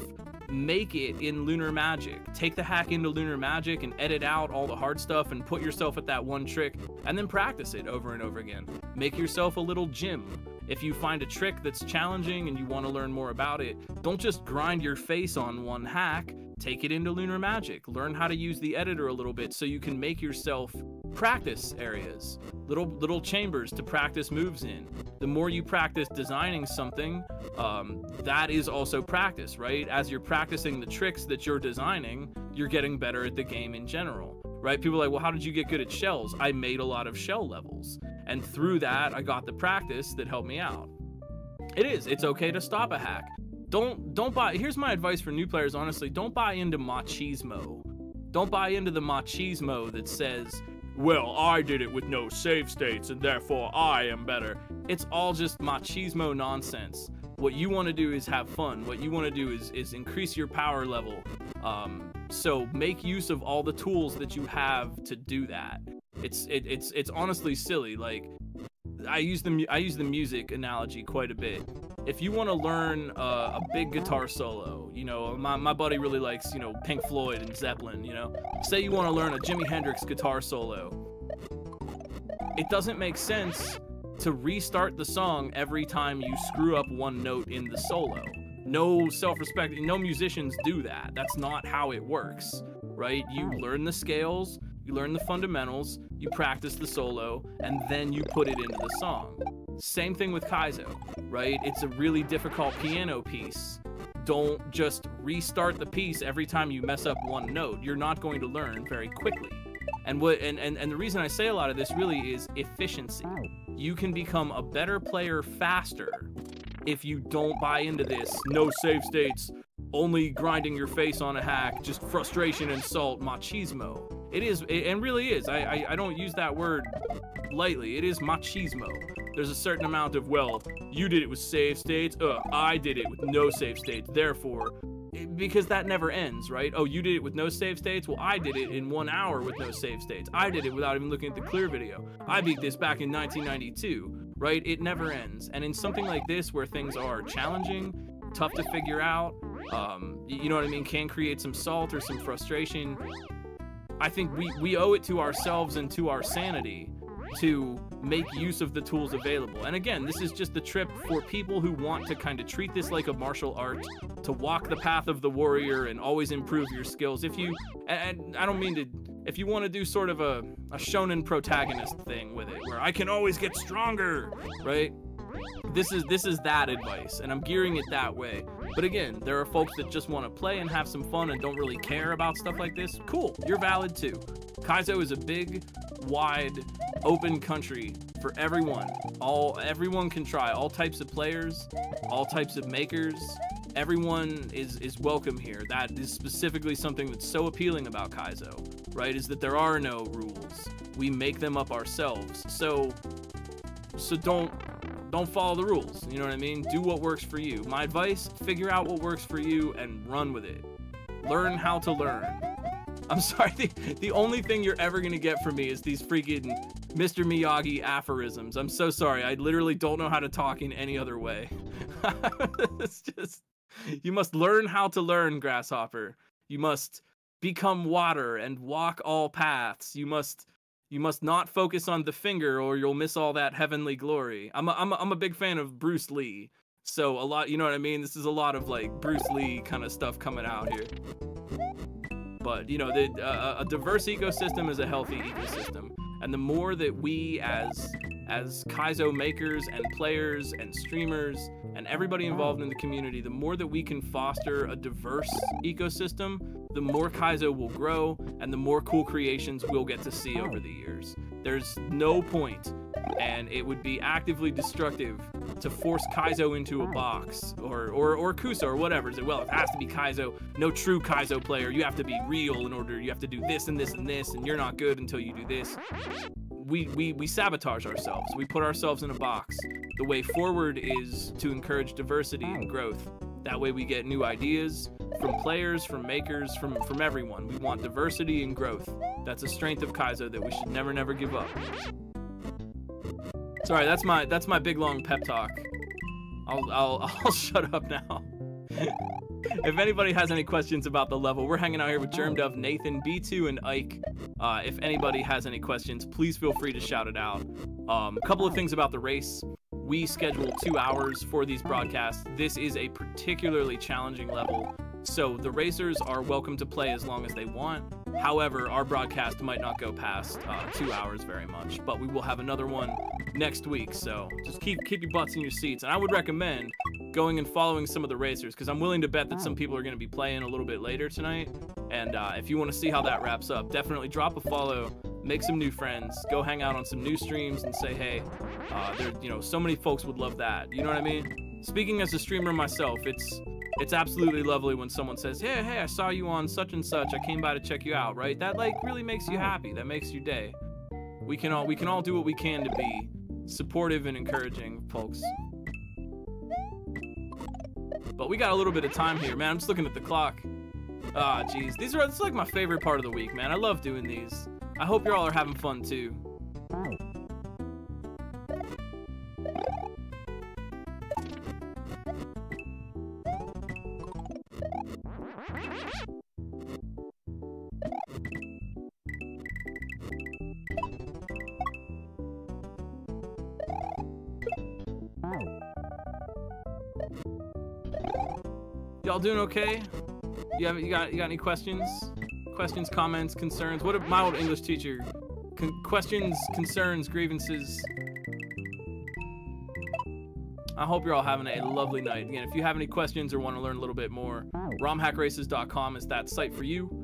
make it in Lunar Magic. Take the hack into Lunar Magic and edit out all the hard stuff and put yourself at that one trick, and then practice it over and over again. Make yourself a little gym. If you find a trick that's challenging and you want to learn more about it, don't just grind your face on one hack. Take it into Lunar Magic. Learn how to use the editor a little bit so you can make yourself practice areas, little chambers to practice moves in. The more you practice designing something, that is also practice, right? As you're practicing the tricks that you're designing, you're getting better at the game in general, right? People are like, well, how did you get good at shells? I made a lot of shell levels, and through that, I got the practice that helped me out. It's okay to stop a hack. Don't buy, here's my advice for new players, honestly, don't buy into machismo. Don't buy into the machismo that says, well, I did it with no save states and therefore I am better. It's all just machismo nonsense. What you want to do is have fun. What you want to do is increase your power level. So make use of all the tools that you have to do that. It's honestly silly. Like, I use the music analogy quite a bit. If you want to learn a big guitar solo, you know, my buddy really likes, you know, Pink Floyd and Zeppelin, you know. Say you want to learn a Jimi Hendrix guitar solo. It doesn't make sense to restart the song every time you screw up one note in the solo. No self-respect, no musicians do that. That's not how it works, right? You learn the scales, you learn the fundamentals, you practice the solo, and then you put it into the song. Same thing with Kaizo, right? It's a really difficult piano piece. Don't just restart the piece every time you mess up one note. You're not going to learn very quickly. And the reason I say a lot of this really is efficiency. You can become a better player faster if you don't buy into this no save states, only grinding your face on a hack, just frustration, insult, machismo. It really is. I don't use that word lightly. It is machismo. There's a certain amount of, well, you did it with save states, I did it with no save states, therefore, because that never ends, right? Oh, you did it with no save states? Well, I did it in 1 hour with no save states. I did it without even looking at the clear video. I beat this back in 1992, right? It never ends. And in something like this where things are challenging, tough to figure out, you know what I mean, can create some salt or some frustration, I think we owe it to ourselves and to our sanity to make use of the tools available. And again, this is just the trip for people who want to kind of treat this like a martial art, to walk the path of the warrior and always improve your skills. If you, and I don't mean to, if you want to do sort of a shonen protagonist thing with it, where I can always get stronger, right? This is that advice, and I'm gearing it that way. But again, there are folks that just want to play and have some fun and don't really care about stuff like this. Cool, you're valid too. Kaizo is a big, wide, open country for everyone. Everyone can try. All types of players, all types of makers. Everyone is welcome here. That is specifically something that's so appealing about Kaizo, right? Is that there are no rules. We make them up ourselves. So don't follow the rules. You know what I mean? Do what works for you. My advice: figure out what works for you and run with it. Learn how to learn. I'm sorry, the only thing you're ever gonna get from me is these freaking Mr. Miyagi aphorisms. I'm so sorry. I literally don't know how to talk in any other way. It's just, you must learn how to learn, grasshopper. You must become water and walk all paths. You must not focus on the finger or you'll miss all that heavenly glory. I'm a big fan of Bruce Lee. So a lot, you know what I mean? This is a lot of like Bruce Lee kind of stuff coming out here. But, you know, a diverse ecosystem is a healthy ecosystem. And the more that we as Kaizo makers and players and streamers and everybody involved in the community, the more that we can foster a diverse ecosystem, the more Kaizo will grow and the more cool creations we'll get to see over the years. There's no point, and it would be actively destructive to force Kaizo into a box or Kusa or whatever. Say, well, it has to be Kaizo. No true Kaizo player. You have to be real in order. You have to do this and this and this, and you're not good until you do this. We sabotage ourselves. We put ourselves in a box. The way forward is to encourage diversity and growth. That way we get new ideas from players, from makers, from everyone. We want diversity and growth. That's a strength of Kaizo that we should never give up. Sorry, that's my big long pep talk. I'll shut up now. If anybody has any questions about the level, we're hanging out here with Germdove, Nathan, B2, and Ike. If anybody has any questions, please feel free to shout it out. A couple of things about the race. We schedule 2 hours for these broadcasts. This is a particularly challenging level, so the racers are welcome to play as long as they want. However, our broadcast might not go past 2 hours very much, but we will have another one next week, so just keep your butts in your seats. And I would recommend going and following some of the racers, because I'm willing to bet that some people are going to be playing a little bit later tonight. And if you want to see how that wraps up, definitely drop a follow, make some new friends, go hang out on some new streams and say, hey, you know, so many folks would love that. You know what I mean? Speaking as a streamer myself, it's absolutely lovely when someone says, hey, I saw you on such and such. I came by to check you out, right? That like really makes you happy. That makes your day. We can all do what we can to be supportive and encouraging, folks. But we got a little bit of time here, man. I'm just looking at the clock. Ah, geez. This is like my favorite part of the week, man. I love doing these. I hope y'all are having fun too. Y'all doing okay? You got any questions? Questions, comments, concerns? What if my old English teacher? Questions, concerns, grievances. I hope you're all having a lovely night. Again, if you have any questions or want to learn a little bit more, romhackraces.com is that site for you.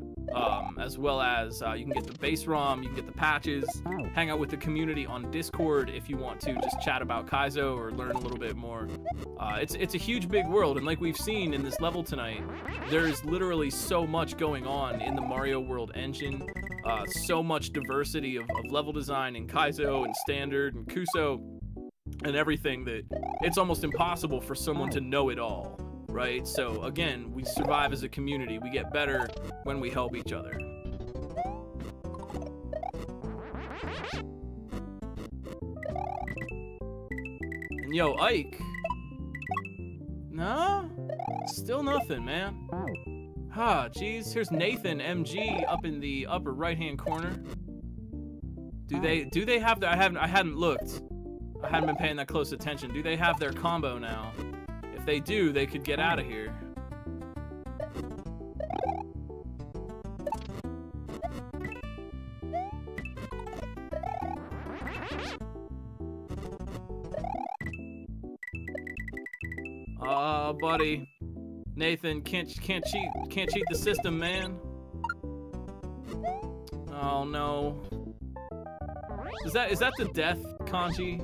As well as you can get the base ROM, you can get the patches, hang out with the community on Discord if you want to just chat about Kaizo or learn a little bit more. It's a huge big world, and like we've seen in this level tonight, there's literally so much going on in the Mario World engine, so much diversity of level design in Kaizo and Standard and Kuso and everything that it's almost impossible for someone to know it all. Right? So again, we survive as a community. We get better when we help each other. And yo, Ike. No? Still nothing, man. Ah, geez. Here's Nathan MG up in the upper right-hand corner. Do they have the, I hadn't looked. I hadn't been paying that close attention. Do they have their combo now? If they do, they could get out of here. Buddy. Nathan, can't cheat the system, man. Oh no. Is that the death kanji?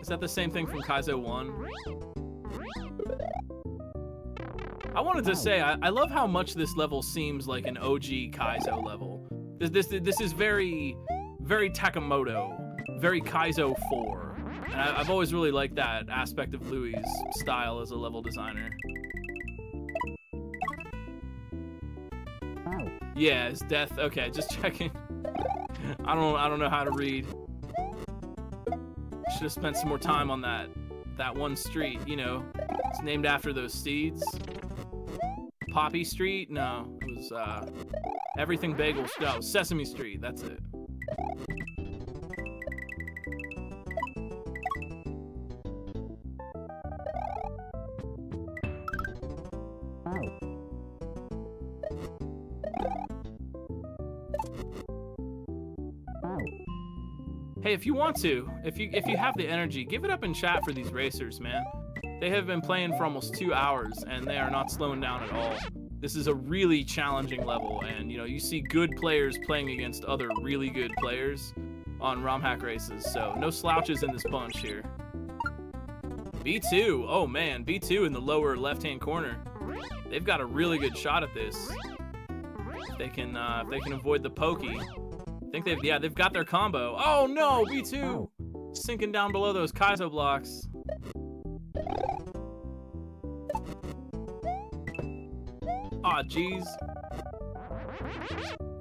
Is that the same thing from Kaizo 1? I wanted to say I love how much this level seems like an OG Kaizo level. This is very Takamoto, very Kaizo 4. And I've always really liked that aspect of Louis' style as a level designer. Yeah, his death. Okay, just checking. I don't know how to read. Should have spent some more time on that one street. You know, it's named after those seeds. Poppy Street? No, it was Everything Bagel. No, Sesame Street. That's it. Hey, if you want to, if you have the energy, give it up in chat for these racers, man. They have been playing for almost 2 hours, and they are not slowing down at all. This is a really challenging level, and you know, you see good players playing against other really good players on ROM hack races, so no slouches in this bunch here. B2, oh man, B2 in the lower left-hand corner. They've got a really good shot at this. If they can avoid the pokey. I think they've got their combo. Oh no, B2! Sinking down below those Kaizo blocks. Aw, jeez.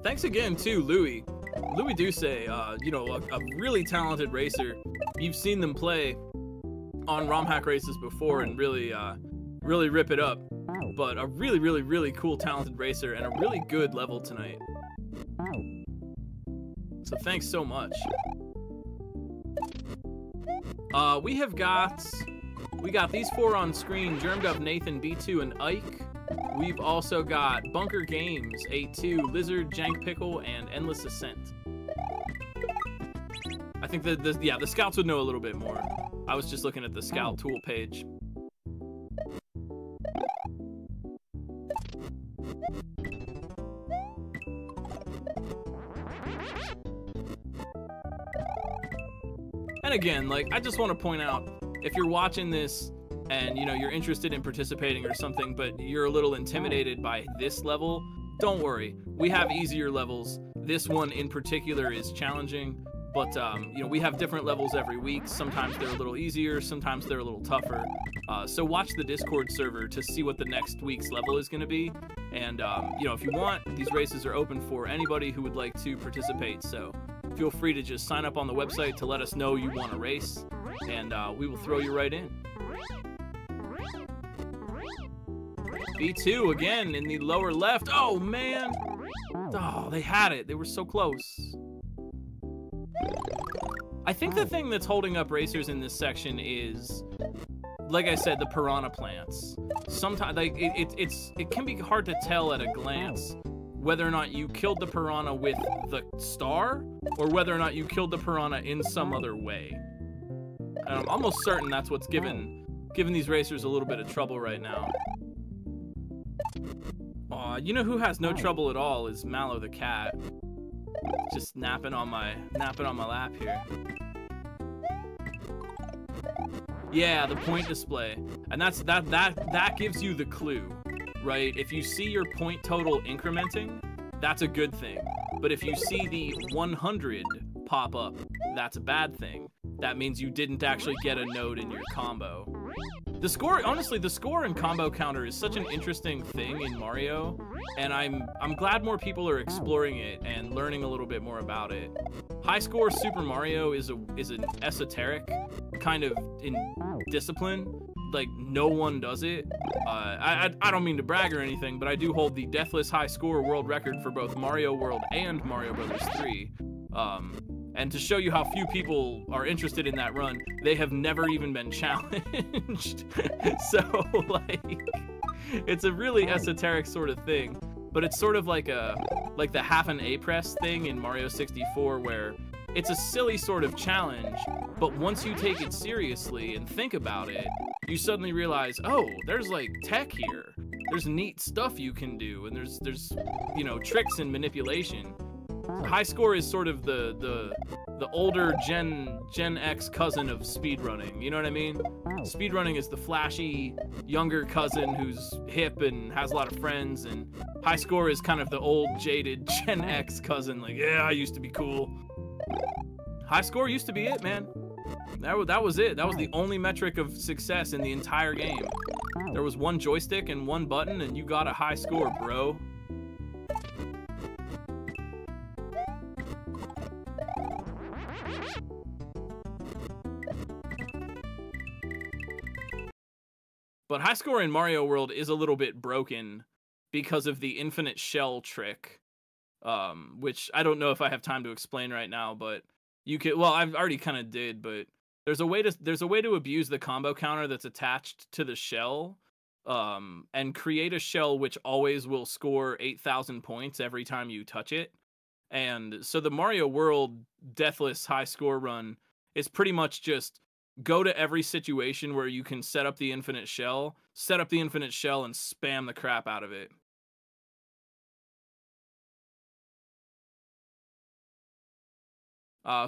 Thanks again to LouisDoucet, you know, a really talented racer. You've seen them play on ROM hack races before and really rip it up. But a really cool talented racer and a really good level tonight. So thanks so much. We got these 4 on screen: Germgov, Nathan, B2, and Ike. We've also got Bunker Games, 8-2, Lizard, Jank Pickle, and Endless Ascent. I think the scouts would know a little bit more. I was just looking at the scout tool page. And again, like, I just want to point out, if you're watching this and, you know, you're interested in participating or something, but you're a little intimidated by this level, don't worry. We have easier levels. This one in particular is challenging, but, you know, we have different levels every week. Sometimes they're a little easier, sometimes they're a little tougher. So watch the Discord server to see what the next week's level is going to be. And, you know, if you want, these races are open for anybody who would like to participate, so feel free to just sign up on the website to let us know you want to race, and we will throw you right in. B2 again in the lower left. Oh, man. Oh, they had it. They were so close. I think the thing that's holding up racers in this section is, like I said, the piranha plants. Sometimes, like, it can be hard to tell at a glance whether or not you killed the piranha with the star, or whether or not you killed the piranha in some other way. And I'm almost certain that's what's giving these racers a little bit of trouble right now. Aw, you know who has no trouble at all is Mallow the cat. Just napping on my lap here. Yeah, the point display. And that gives you the clue, right? If you see your point total incrementing, that's a good thing. But if you see the 100 pop up, that's a bad thing. That means you didn't actually get a node in your combo. The score, honestly, the score and combo counter is such an interesting thing in Mario, and I'm glad more people are exploring it and learning a little bit more about it. High score Super Mario is an esoteric kind of in discipline. Like, no one does it. I don't mean to brag or anything, but I do hold the deathless high score world record for both Mario World and Mario Brothers 3. And to show you how few people are interested in that run, they have never even been challenged. So, like, it's a really esoteric sort of thing, but it's sort of like the half an A press thing in Mario 64, where it's a silly sort of challenge, but once you take it seriously and think about it, you suddenly realize, oh, there's like tech here. There's neat stuff you can do, and there's you know, tricks and manipulation. High score is sort of the older Gen X cousin of speedrunning, you know what I mean? Speedrunning is the flashy younger cousin who's hip and has a lot of friends, and high score is kind of the old jaded Gen X cousin, like, yeah, I used to be cool. High score used to be it, man. That was it. That was the only metric of success in the entire game. There was one joystick and one button, and you got a high score, bro. But high score in Mario World is a little bit broken because of the infinite shell trick, which I don't know if I have time to explain right now, but you could, well, I've already kind of did, but there's a way to abuse the combo counter that's attached to the shell, and create a shell which always will score 8,000 points every time you touch it. And so the Mario World deathless high score run is pretty much just go to every situation where you can set up the infinite shell, and spam the crap out of it.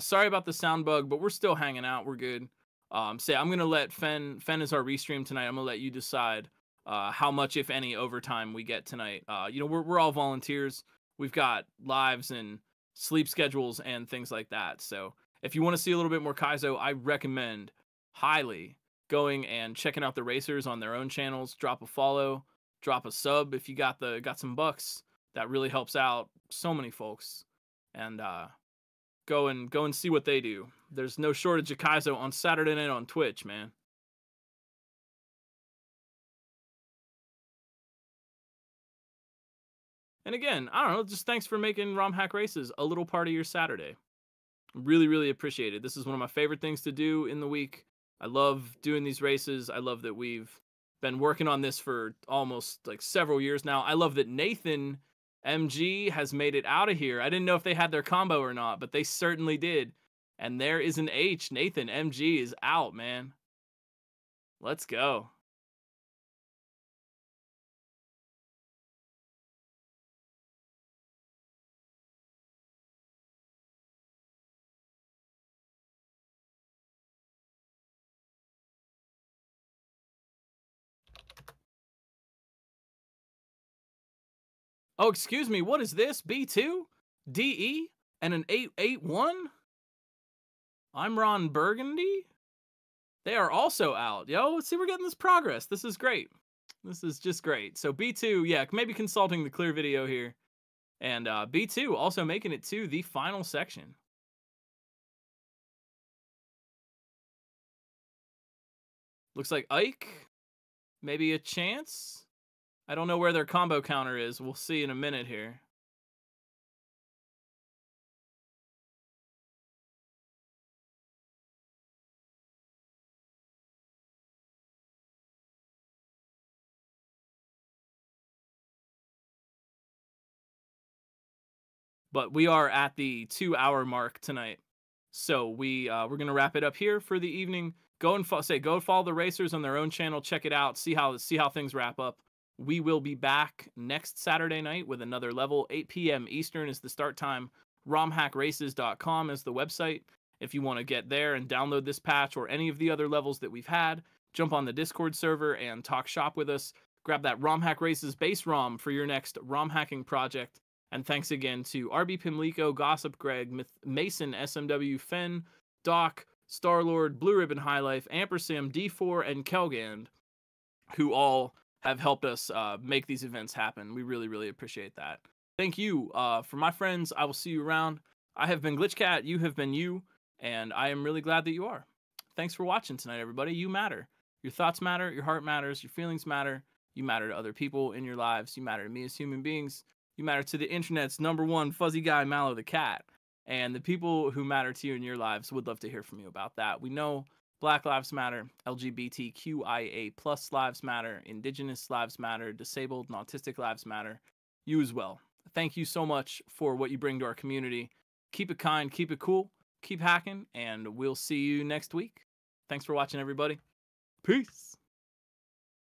Sorry about the sound bug, but we're still hanging out. We're good. I'm going to let Fen is our restream tonight. I'm going to let you decide how much, if any, overtime we get tonight. You know, we're all volunteers. We've got lives and sleep schedules and things like that. So if you want to see a little bit more Kaizo, I recommend highly going and checking out the racers on their own channels. Drop a follow, drop a sub if you got some bucks. That really helps out so many folks. And go and see what they do. There's no shortage of Kaizo on Saturday night on Twitch, man. And again, I don't know, just thanks for making ROM Hack Races a little part of your Saturday. Really, really appreciate it. This is one of my favorite things to do in the week. I love doing these races. I love that we've been working on this for almost like several years now. I love that Nathan MG has made it out of here. I didn't know if they had their combo or not, but they certainly did. And there is an H. Nathan MG is out, man. Let's go. Oh, excuse me, what is this? B2? DE? And an 881? I'm Ron Burgundy? They are also out. Yo, see, we're getting this progress. This is great. This is just great. So B2, yeah, maybe consulting the clear video here. And B2 also making it to the final section. Looks like Ike, maybe a chance. I don't know where their combo counter is. We'll see in a minute here. But we are at the 2-hour mark tonight. So we're going to wrap it up here for the evening. Go and go follow the racers on their own channel. Check it out. See how things wrap up. We will be back next Saturday night with another level. 8 p.m. Eastern is the start time. romhackraces.com is the website. If you want to get there and download this patch or any of the other levels that we've had, jump on the Discord server and talk shop with us. Grab that ROM Hack Races base ROM for your next ROM hacking project. And thanks again to RB Pimlico, Gossip Greg, Mason, SMW, Fen, Doc, Starlord, Blue Ribbon High Life, Ampersand, D4, and Kelgand who all have helped us make these events happen. We really, really appreciate that. Thank you. For my friends, I will see you around. I have been Glitchcat. You have been you. And I am really glad that you are. Thanks for watching tonight, everybody. You matter. Your thoughts matter. Your heart matters. Your feelings matter. You matter to other people in your lives. You matter to me as human beings. You matter to the internet's +1 fuzzy guy, Mallow the cat. And the people who matter to you in your lives would love to hear from you about that. We know Black Lives Matter, LGBTQIA+ lives matter, Indigenous lives matter, disabled and autistic lives matter. You as well. Thank you so much for what you bring to our community. Keep it kind, keep it cool, keep hacking, and we'll see you next week. Thanks for watching, everybody. Peace.